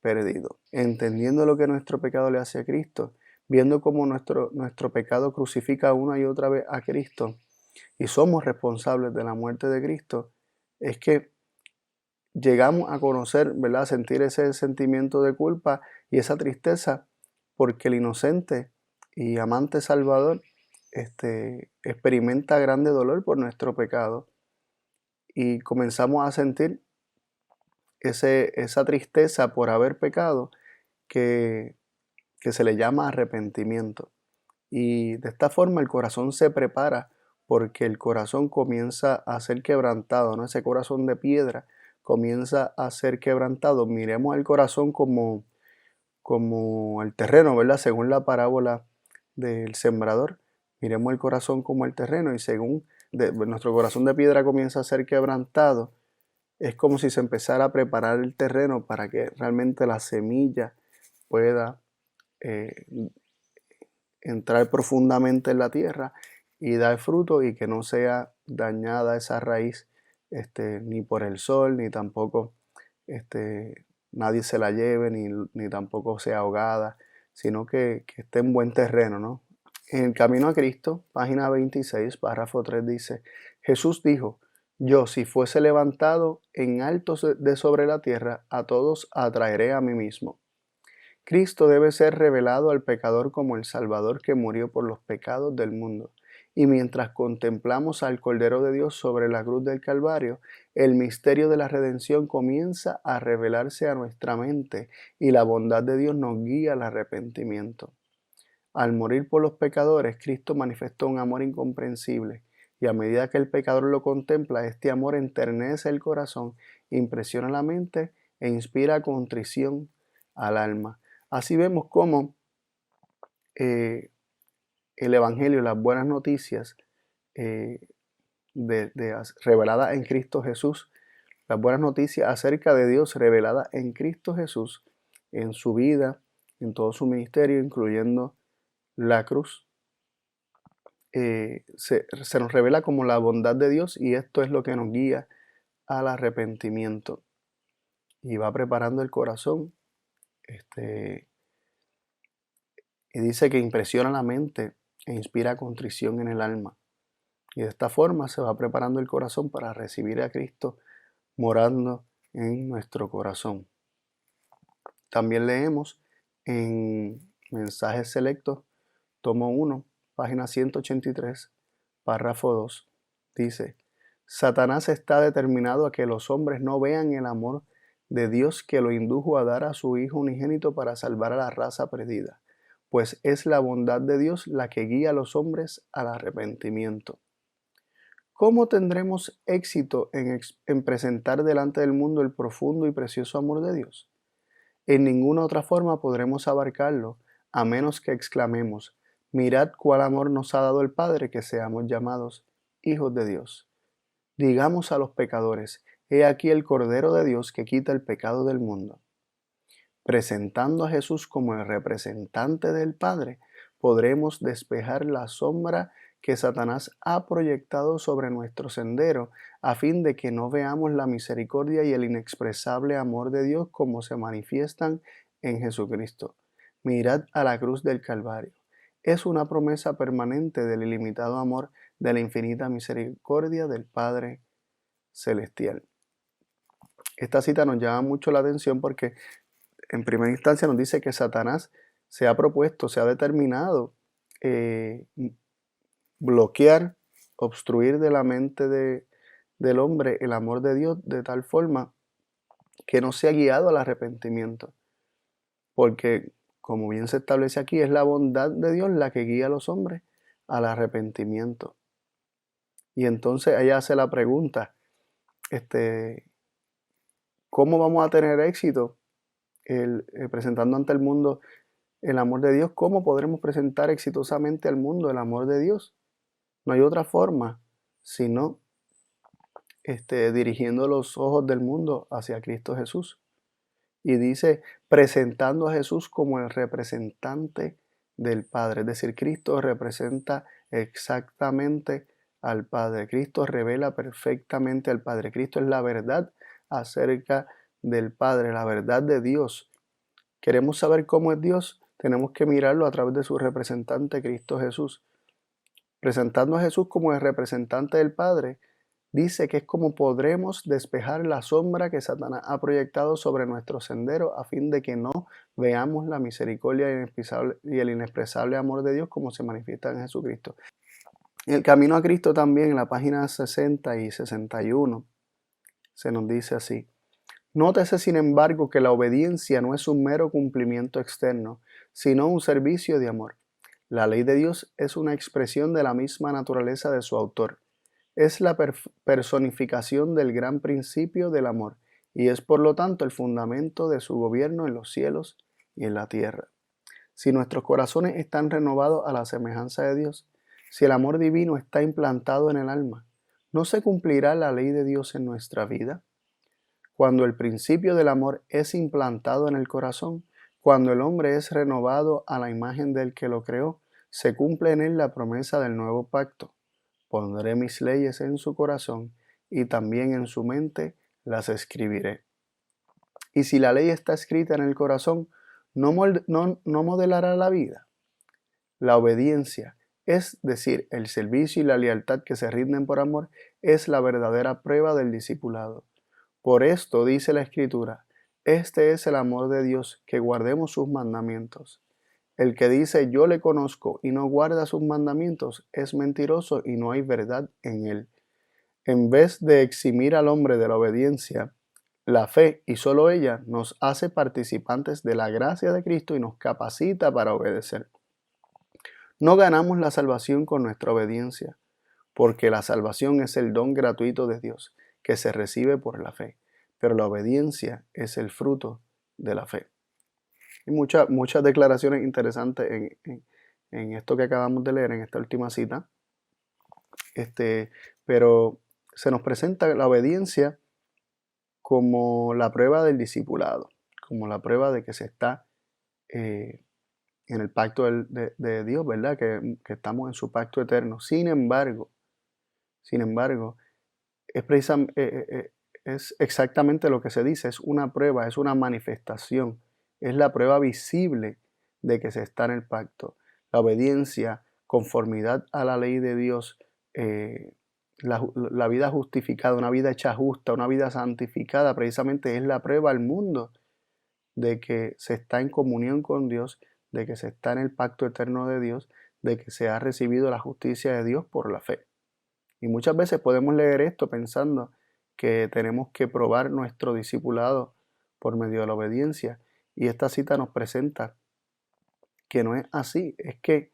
perdido. Entendiendo lo que nuestro pecado le hace a Cristo, viendo cómo nuestro pecado crucifica una y otra vez a Cristo y somos responsables de la muerte de Cristo, es que llegamos a conocer, ¿verdad?, a sentir ese sentimiento de culpa y esa tristeza porque el inocente y amante Salvador, experimenta grande dolor por nuestro pecado y comenzamos a sentir esa tristeza por haber pecado que se le llama arrepentimiento. Y de esta forma el corazón se prepara porque el corazón comienza a ser quebrantado, ¿no? Ese corazón de piedra comienza a ser quebrantado. Miremos el corazón como el terreno, ¿verdad? Según la parábola del sembrador, miremos el corazón como el terreno y según nuestro corazón de piedra comienza a ser quebrantado, es como si se empezara a preparar el terreno para que realmente la semilla pueda eh, entrar profundamente en la tierra y dar fruto y que no sea dañada esa raíz ni por el sol, ni tampoco nadie se la lleve, ni tampoco sea ahogada, sino que esté en buen terreno, ¿no? En el camino a Cristo, página 26, párrafo 3 dice, Jesús dijo, yo si fuese levantado en alto de sobre la tierra, a todos atraeré a mí mismo. Cristo debe ser revelado al pecador como el Salvador que murió por los pecados del mundo. Y mientras contemplamos al Cordero de Dios sobre la cruz del Calvario, el misterio de la redención comienza a revelarse a nuestra mente y la bondad de Dios nos guía al arrepentimiento. Al morir por los pecadores, Cristo manifestó un amor incomprensible, y a medida que el pecador lo contempla, este amor enternece el corazón, impresiona la mente e inspira contrición al alma. Así vemos cómo el Evangelio, las buenas noticias eh, reveladas en Cristo Jesús, las buenas noticias acerca de Dios reveladas en Cristo Jesús, en su vida, en todo su ministerio, incluyendo la cruz, se nos revela como la bondad de Dios y esto es lo que nos guía al arrepentimiento y va preparando el corazón. Y dice que impresiona la mente e inspira contrición en el alma. Y de esta forma se va preparando el corazón para recibir a Cristo morando en nuestro corazón. También leemos en Mensajes Selectos, tomo 1, página 183, párrafo 2. Dice, Satanás está determinado a que los hombres no vean el amor de Dios que lo indujo a dar a su Hijo unigénito para salvar a la raza perdida, pues es la bondad de Dios la que guía a los hombres al arrepentimiento. ¿Cómo tendremos éxito en presentar delante del mundo el profundo y precioso amor de Dios? En ninguna otra forma podremos abarcarlo, a menos que exclamemos, mirad cuál amor nos ha dado el Padre que seamos llamados hijos de Dios. Digamos a los pecadores, he aquí el Cordero de Dios que quita el pecado del mundo. Presentando a Jesús como el representante del Padre, podremos despejar la sombra que Satanás ha proyectado sobre nuestro sendero, a fin de que no veamos la misericordia y el inexpresable amor de Dios como se manifiestan en Jesucristo. Mirad a la cruz del Calvario. Es una promesa permanente del ilimitado amor de la infinita misericordia del Padre Celestial. Esta cita nos llama mucho la atención porque en primera instancia nos dice que Satanás se ha propuesto, se ha determinado bloquear, obstruir de la mente del hombre el amor de Dios de tal forma que no sea guiado al arrepentimiento. Porque, como bien se establece aquí, es la bondad de Dios la que guía a los hombres al arrepentimiento. Y entonces ella hace la pregunta, ¿cómo vamos a tener éxito presentando ante el mundo el amor de Dios? ¿Cómo podremos presentar exitosamente al mundo el amor de Dios? No hay otra forma sino dirigiendo los ojos del mundo hacia Cristo Jesús. Y dice, presentando a Jesús como el representante del Padre. Es decir, Cristo representa exactamente al Padre. Cristo revela perfectamente al Padre. Cristo es la verdad acerca del Padre, la verdad de Dios. ¿Queremos saber cómo es Dios? Tenemos que mirarlo a través de su representante, Cristo Jesús. Presentando a Jesús como el representante del Padre, dice que es como podremos despejar la sombra que Satanás ha proyectado sobre nuestro sendero a fin de que no veamos la misericordia y el inexpresable amor de Dios como se manifiesta en Jesucristo. En el Camino a Cristo también, en la página 60 y 61, se nos dice así: nótese, sin embargo, que la obediencia no es un mero cumplimiento externo, sino un servicio de amor. La ley de Dios es una expresión de la misma naturaleza de su autor. Es la personificación del gran principio del amor y es por lo tanto el fundamento de su gobierno en los cielos y en la tierra. Si nuestros corazones están renovados a la semejanza de Dios, si el amor divino está implantado en el alma, ¿no se cumplirá la ley de Dios en nuestra vida? Cuando el principio del amor es implantado en el corazón, cuando el hombre es renovado a la imagen del que lo creó, se cumple en él la promesa del nuevo pacto. Pondré mis leyes en su corazón y también en su mente las escribiré. Y si la ley está escrita en el corazón, ¿no modelará la vida? La obediencia, es decir, el servicio y la lealtad que se rinden por amor, es la verdadera prueba del discipulado. Por esto dice la Escritura: este es el amor de Dios, que guardemos sus mandamientos. El que dice yo le conozco y no guarda sus mandamientos es mentiroso y no hay verdad en él. En vez de eximir al hombre de la obediencia, la fe, y solo ella, nos hace participantes de la gracia de Cristo y nos capacita para obedecer. No ganamos la salvación con nuestra obediencia, porque la salvación es el don gratuito de Dios, que se recibe por la fe, pero la obediencia es el fruto de la fe. Hay muchas declaraciones interesantes en esto que acabamos de leer, en esta última cita, pero se nos presenta la obediencia como la prueba del discipulado, como la prueba de que se está en el pacto de Dios, ¿verdad? Que estamos en su pacto eterno. Sin embargo, es exactamente lo que se dice, es una prueba, es una manifestación, es la prueba visible de que se está en el pacto. La obediencia, conformidad a la ley de Dios, la vida justificada, una vida hecha justa, una vida santificada, precisamente es la prueba al mundo de que se está en comunión con Dios, de que se está en el pacto eterno de Dios, de que se ha recibido la justicia de Dios por la fe. Y muchas veces podemos leer esto pensando que tenemos que probar nuestro discipulado por medio de la obediencia. Y esta cita nos presenta que no es así, es que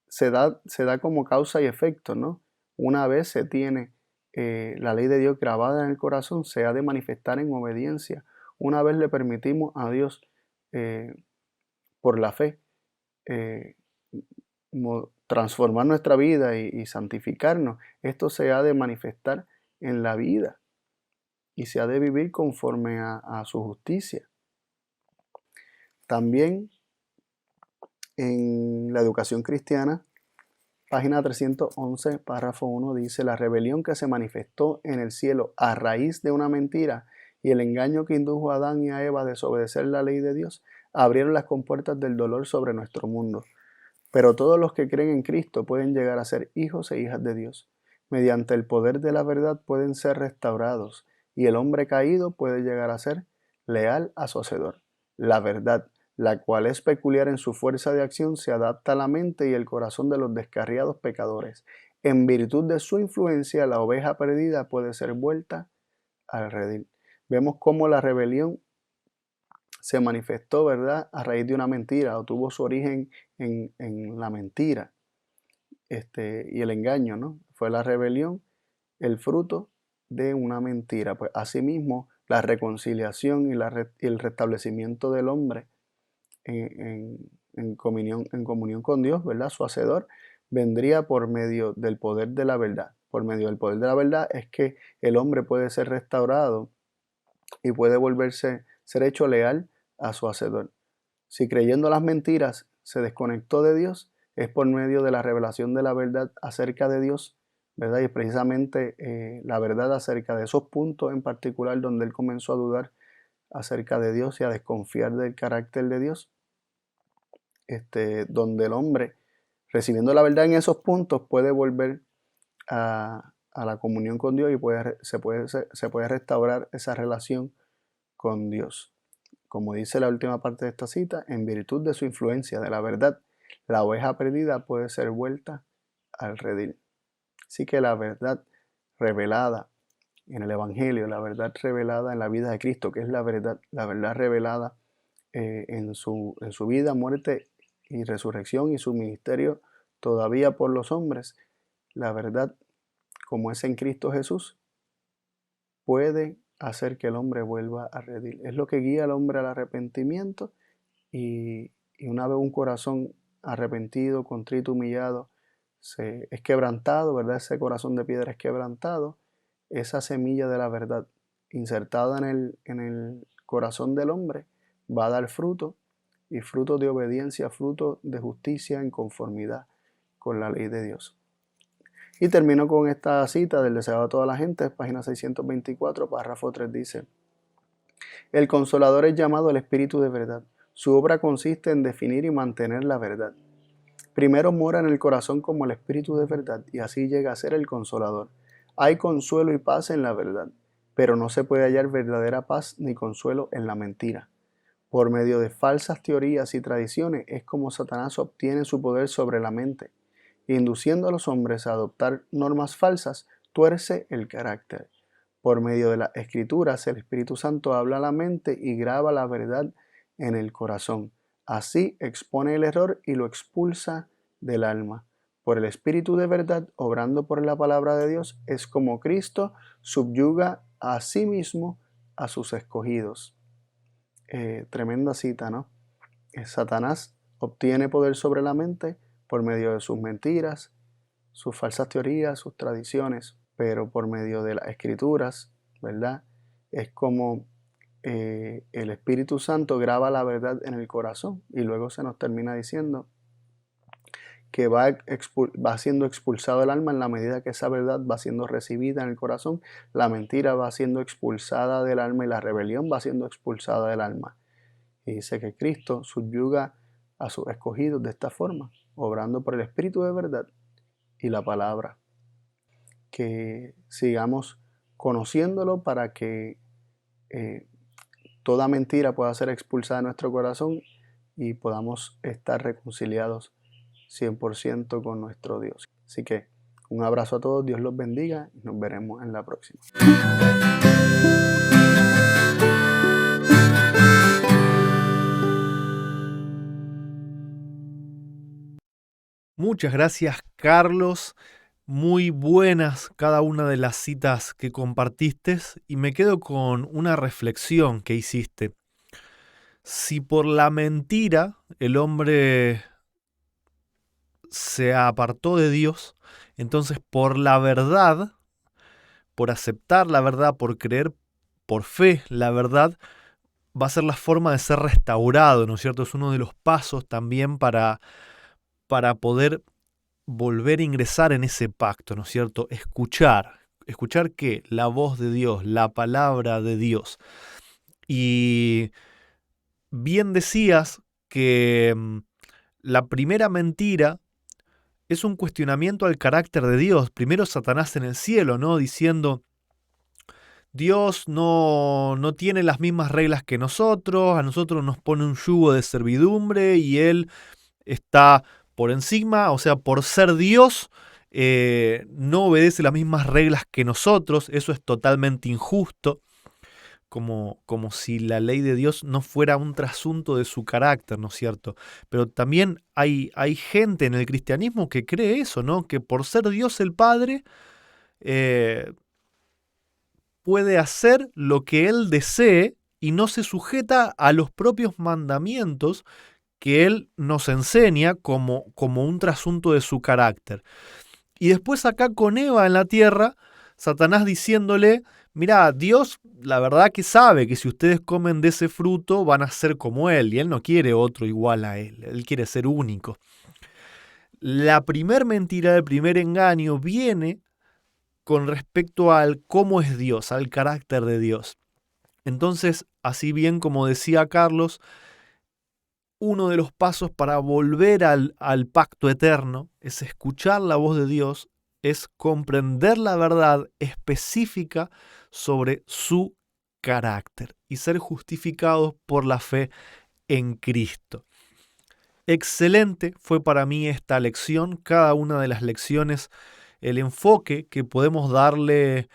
se da como causa y efecto, ¿no? Una vez se tiene la ley de Dios grabada en el corazón, se ha de manifestar en obediencia. Una vez le permitimos a Dios por la fe transformar nuestra vida y santificarnos, esto se ha de manifestar en la vida y se ha de vivir conforme a su justicia. También en la educación cristiana, página 311, párrafo 1, dice: la rebelión que se manifestó en el cielo a raíz de una mentira y el engaño que indujo a Adán y a Eva a desobedecer la ley de Dios, abrieron las compuertas del dolor sobre nuestro mundo. Pero todos los que creen en Cristo pueden llegar a ser hijos e hijas de Dios. Mediante el poder de la verdad pueden ser restaurados y el hombre caído puede llegar a ser leal a su Hacedor. La verdad, la cual es peculiar en su fuerza de acción, se adapta a la mente y el corazón de los descarriados pecadores. En virtud de su influencia, la oveja perdida puede ser vuelta al redil. Vemos cómo la rebelión se manifestó, ¿verdad?, a raíz de una mentira, o tuvo su origen en la mentira y el engaño, ¿no? Fue la rebelión el fruto de una mentira. Pues asimismo, la reconciliación y el restablecimiento del hombre en comunión con Dios, ¿verdad?, su Hacedor, vendría por medio del poder de la verdad. Por medio del poder de la verdad es que el hombre puede ser restaurado y puede ser hecho leal a su Hacedor. Si creyendo las mentiras se desconectó de Dios, es por medio de la revelación de la verdad acerca de Dios, ¿verdad? Y precisamente la verdad acerca de esos puntos en particular donde él comenzó a dudar acerca de Dios y a desconfiar del carácter de Dios, donde el hombre, recibiendo la verdad en esos puntos, puede volver a a la comunión con Dios y se puede restaurar esa relación con Dios. Como dice la última parte de esta cita, en virtud de su influencia de la verdad, la oveja perdida puede ser vuelta al redil. Así que la verdad revelada en el Evangelio, la verdad revelada en la vida de Cristo, que es la verdad revelada en su vida, muerte y resurrección y su ministerio todavía por los hombres, la verdad como es en Cristo Jesús, puede hacer que el hombre vuelva a redil. Es lo que guía al hombre al arrepentimiento y una vez un corazón arrepentido, contrito, humillado, es quebrantado, ¿verdad? Ese corazón de piedra es quebrantado. Esa semilla de la verdad insertada en el corazón del hombre va a dar fruto, y fruto de obediencia, fruto de justicia en conformidad con la ley de Dios. Y termino con esta cita del Deseado a toda la gente, página 624, párrafo 3, dice: el Consolador es llamado el Espíritu de verdad. Su obra consiste en definir y mantener la verdad. Primero mora en el corazón como el Espíritu de verdad, y así llega a ser el Consolador. Hay consuelo y paz en la verdad, pero no se puede hallar verdadera paz ni consuelo en la mentira. Por medio de falsas teorías y tradiciones es como Satanás obtiene su poder sobre la mente. Induciendo a los hombres a adoptar normas falsas, tuerce el carácter. Por medio de las Escrituras, el Espíritu Santo habla a la mente y graba la verdad en el corazón. Así expone el error y lo expulsa del alma. Por el Espíritu de verdad, obrando por la palabra de Dios, es como Cristo subyuga a sí mismo a sus escogidos. Tremenda cita, ¿no? Satanás obtiene poder sobre la mente por medio de sus mentiras, sus falsas teorías, sus tradiciones, pero por medio de las Escrituras, ¿verdad? Es como el Espíritu Santo graba la verdad en el corazón, y luego se nos termina diciendo que va siendo expulsado el alma en la medida que esa verdad va siendo recibida en el corazón, la mentira va siendo expulsada del alma y la rebelión va siendo expulsada del alma. Y dice que Cristo subyuga a sus escogidos de esta forma, obrando por el Espíritu de verdad y la palabra. Que sigamos conociéndolo para que toda mentira pueda ser expulsada de nuestro corazón y podamos estar reconciliados 100% con nuestro Dios. Así que un abrazo a todos, Dios los bendiga y nos veremos en la próxima. Muchas gracias, Carlos. Muy buenas cada una de las citas que compartiste, y me quedo con una reflexión que hiciste. Si por la mentira el hombre se apartó de Dios, entonces por la verdad, por aceptar la verdad, por creer por fe la verdad, va a ser la forma de ser restaurado, ¿no es cierto? Es uno de los pasos también para poder volver a ingresar en ese pacto, ¿no es cierto? Escuchar ¿qué? La voz de Dios, la palabra de Dios. Y bien decías que la primera mentira es un cuestionamiento al carácter de Dios. Primero Satanás en el cielo, ¿no? Diciendo: Dios no tiene las mismas reglas que nosotros, a nosotros nos pone un yugo de servidumbre y Él está por encima, o sea, por ser Dios, no obedece las mismas reglas que nosotros. Eso es totalmente injusto, como si la ley de Dios no fuera un trasunto de su carácter, ¿no es cierto? Pero también hay gente en el cristianismo que cree eso, ¿no? Que por ser Dios el Padre, puede hacer lo que Él desee y no se sujeta a los propios mandamientos que Él nos enseña como un trasunto de su carácter. Y después acá con Eva en la tierra, Satanás diciéndole: mirá, Dios la verdad que sabe que si ustedes comen de ese fruto van a ser como Él, y Él no quiere otro igual a Él, Él quiere ser único. La primer mentira, el primer engaño viene con respecto al cómo es Dios, al carácter de Dios. Entonces, así bien como decía Carlos, uno de los pasos para volver al pacto eterno es escuchar la voz de Dios, es comprender la verdad específica sobre su carácter y ser justificados por la fe en Cristo. Excelente fue para mí esta lección, cada una de las lecciones, el enfoque que podemos darle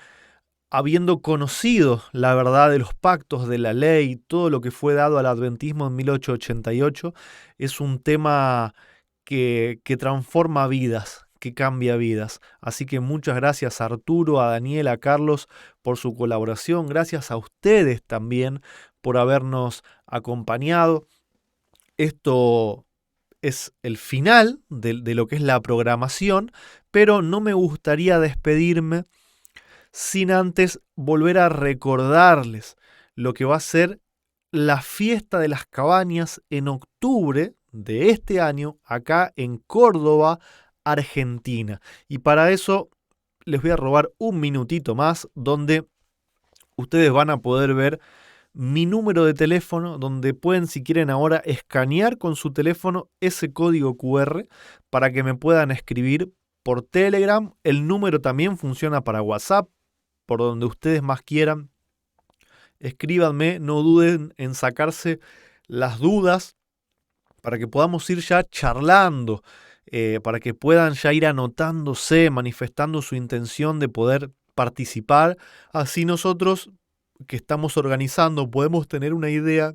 habiendo conocido la verdad de los pactos de la ley, todo lo que fue dado al adventismo en 1888, es un tema que transforma vidas, que cambia vidas. Así que muchas gracias a Arturo, a Daniel, a Carlos por su colaboración. Gracias a ustedes también por habernos acompañado. Esto es el final de lo que es la programación, pero no me gustaría despedirme sin antes volver a recordarles lo que va a ser la fiesta de las cabañas en octubre de este año acá en Córdoba, Argentina. Y para eso les voy a robar un minutito más donde ustedes van a poder ver mi número de teléfono, donde pueden, si quieren ahora, escanear con su teléfono ese código QR para que me puedan escribir por Telegram. El número también funciona para WhatsApp, por donde ustedes más quieran. Escríbanme, no duden en sacarse las dudas para que podamos ir ya charlando, para que puedan ya ir anotándose, manifestando su intención de poder participar. Así nosotros que estamos organizando podemos tener una idea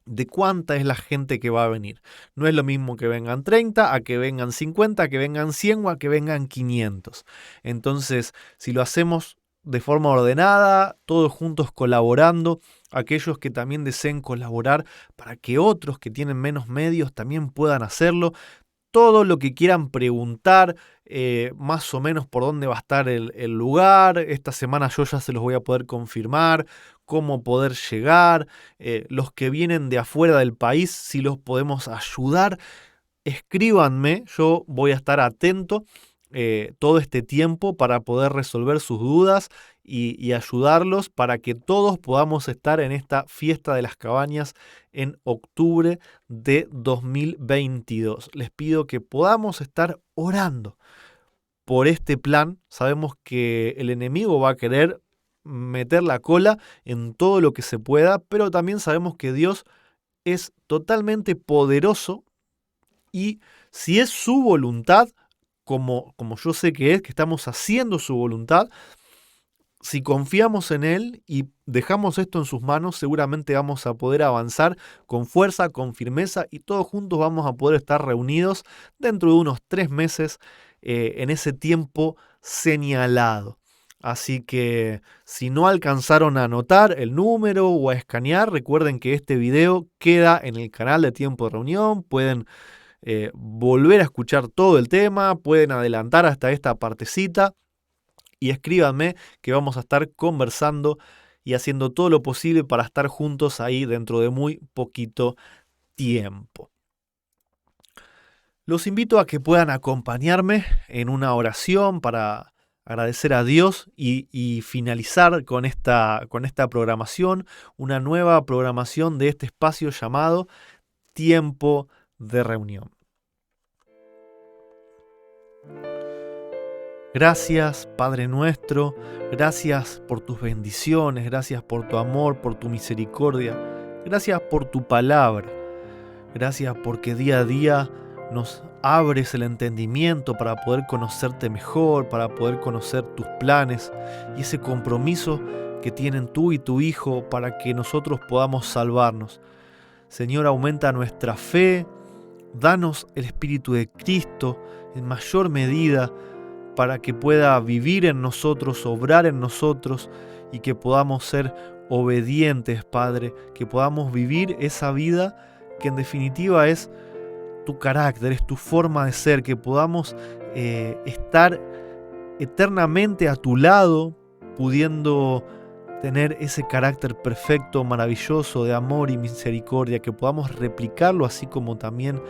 de cuánta es la gente que va a venir. No es lo mismo que vengan 30, a que vengan 50, a que vengan 100 o a que vengan 500. Entonces, si lo hacemos de forma ordenada, todos juntos colaborando, aquellos que también deseen colaborar para que otros que tienen menos medios también puedan hacerlo, todo lo que quieran preguntar, más o menos por dónde va a estar el lugar. Esta semana yo ya se los voy a poder confirmar, cómo poder llegar, los que vienen de afuera del país, si los podemos ayudar, escríbanme, yo voy a estar atento todo este tiempo para poder resolver sus dudas y ayudarlos para que todos podamos estar en esta fiesta de las cabañas en octubre de 2022. Les pido que podamos estar orando por este plan. Sabemos que el enemigo va a querer meter la cola en todo lo que se pueda, pero también sabemos que Dios es totalmente poderoso y si es su voluntad, como yo sé que es, que estamos haciendo su voluntad, si confiamos en Él y dejamos esto en sus manos, seguramente vamos a poder avanzar con fuerza, con firmeza y todos juntos vamos a poder estar reunidos dentro de unos 3 meses en ese tiempo señalado. Así que si no alcanzaron a anotar el número o a escanear, recuerden que este video queda en el canal de Tiempo de Reunión, pueden volver a escuchar todo el tema, pueden adelantar hasta esta partecita y escríbanme que vamos a estar conversando y haciendo todo lo posible para estar juntos ahí dentro de muy poquito tiempo. Los invito a que puedan acompañarme en una oración para agradecer a Dios y finalizar con esta programación, una nueva programación de este espacio llamado Tiempo de Reunión. Gracias, Padre nuestro, gracias por tus bendiciones, gracias por tu amor, por tu misericordia, gracias por tu palabra, gracias porque día a día nos abres el entendimiento para poder conocerte mejor, para poder conocer tus planes y ese compromiso que tienen tú y tu Hijo para que nosotros podamos salvarnos. Señor, aumenta nuestra fe, danos el Espíritu de Cristo en mayor medida para que pueda vivir en nosotros, obrar en nosotros y que podamos ser obedientes, Padre, que podamos vivir esa vida que en definitiva es tu carácter, es tu forma de ser, que podamos estar eternamente a tu lado, pudiendo tener ese carácter perfecto, maravilloso de amor y misericordia, que podamos replicarlo así como también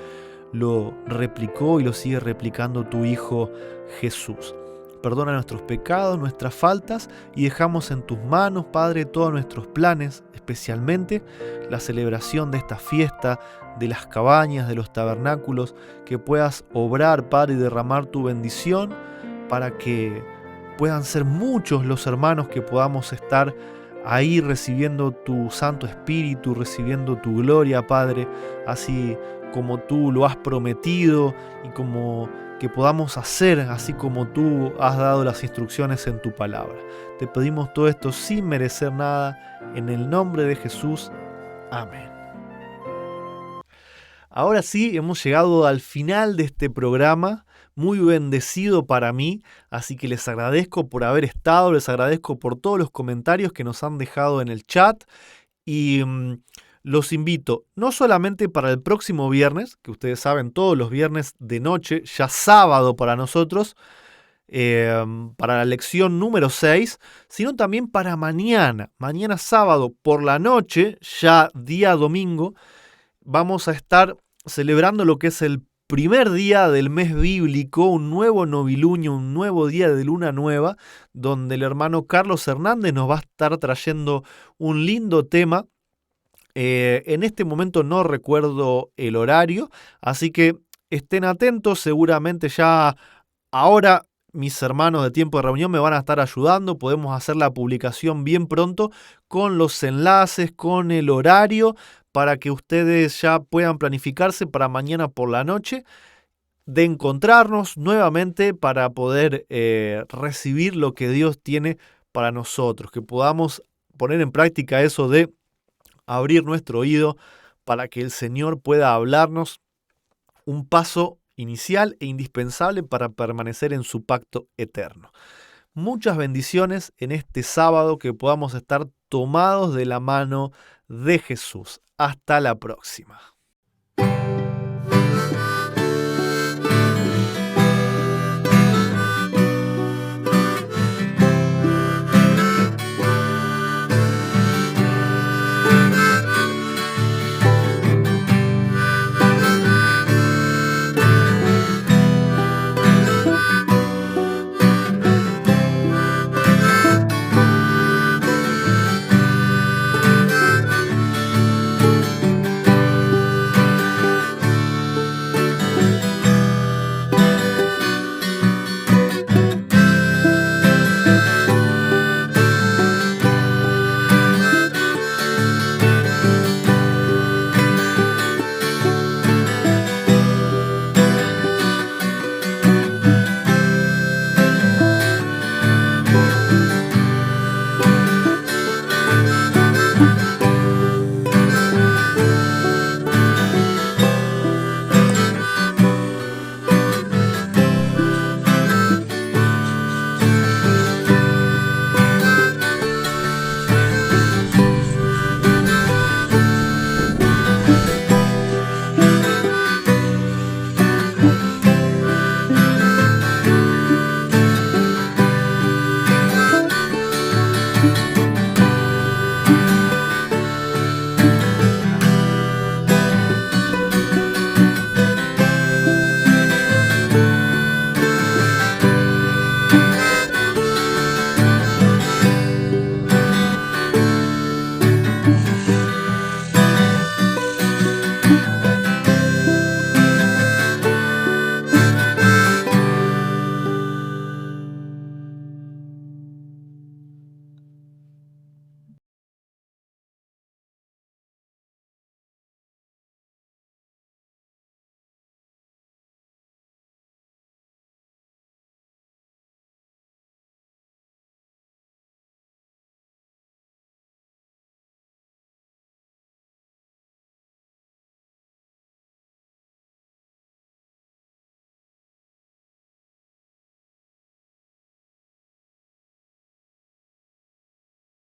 lo replicó y lo sigue replicando tu Hijo Jesús. Perdona nuestros pecados, nuestras faltas y dejamos en tus manos, Padre, todos nuestros planes, especialmente la celebración de esta fiesta de las cabañas, de los tabernáculos, que puedas obrar, Padre, y derramar tu bendición para que puedan ser muchos los hermanos que podamos estar ahí recibiendo tu Santo Espíritu, recibiendo tu gloria, Padre, así como tú lo has prometido y como que podamos hacer así como tú has dado las instrucciones en tu palabra. Te pedimos todo esto sin merecer nada, en el nombre de Jesús. Amén. Ahora sí, hemos llegado al final de este programa, muy bendecido para mí, así que les agradezco por haber estado, les agradezco por todos los comentarios que nos han dejado en el chat y los invito no solamente para el próximo viernes, que ustedes saben, todos los viernes de noche, ya sábado para nosotros, para la lección número 6, sino también para mañana sábado por la noche, ya día domingo, vamos a estar celebrando lo que es el primer día del mes bíblico, un nuevo novilunio, un nuevo día de luna nueva, donde el hermano Carlos Hernández nos va a estar trayendo un lindo tema. En este momento no recuerdo el horario, así que estén atentos, seguramente ya ahora mis hermanos de Tiempo de Reunión me van a estar ayudando, podemos hacer la publicación bien pronto con los enlaces, con el horario, para que ustedes ya puedan planificarse para mañana por la noche, de encontrarnos nuevamente para poder recibir lo que Dios tiene para nosotros, que podamos poner en práctica eso de abrir nuestro oído para que el Señor pueda hablarnos, un paso inicial e indispensable para permanecer en su pacto eterno. Muchas bendiciones en este sábado, que podamos estar tomados de la mano de Jesús. Hasta la próxima.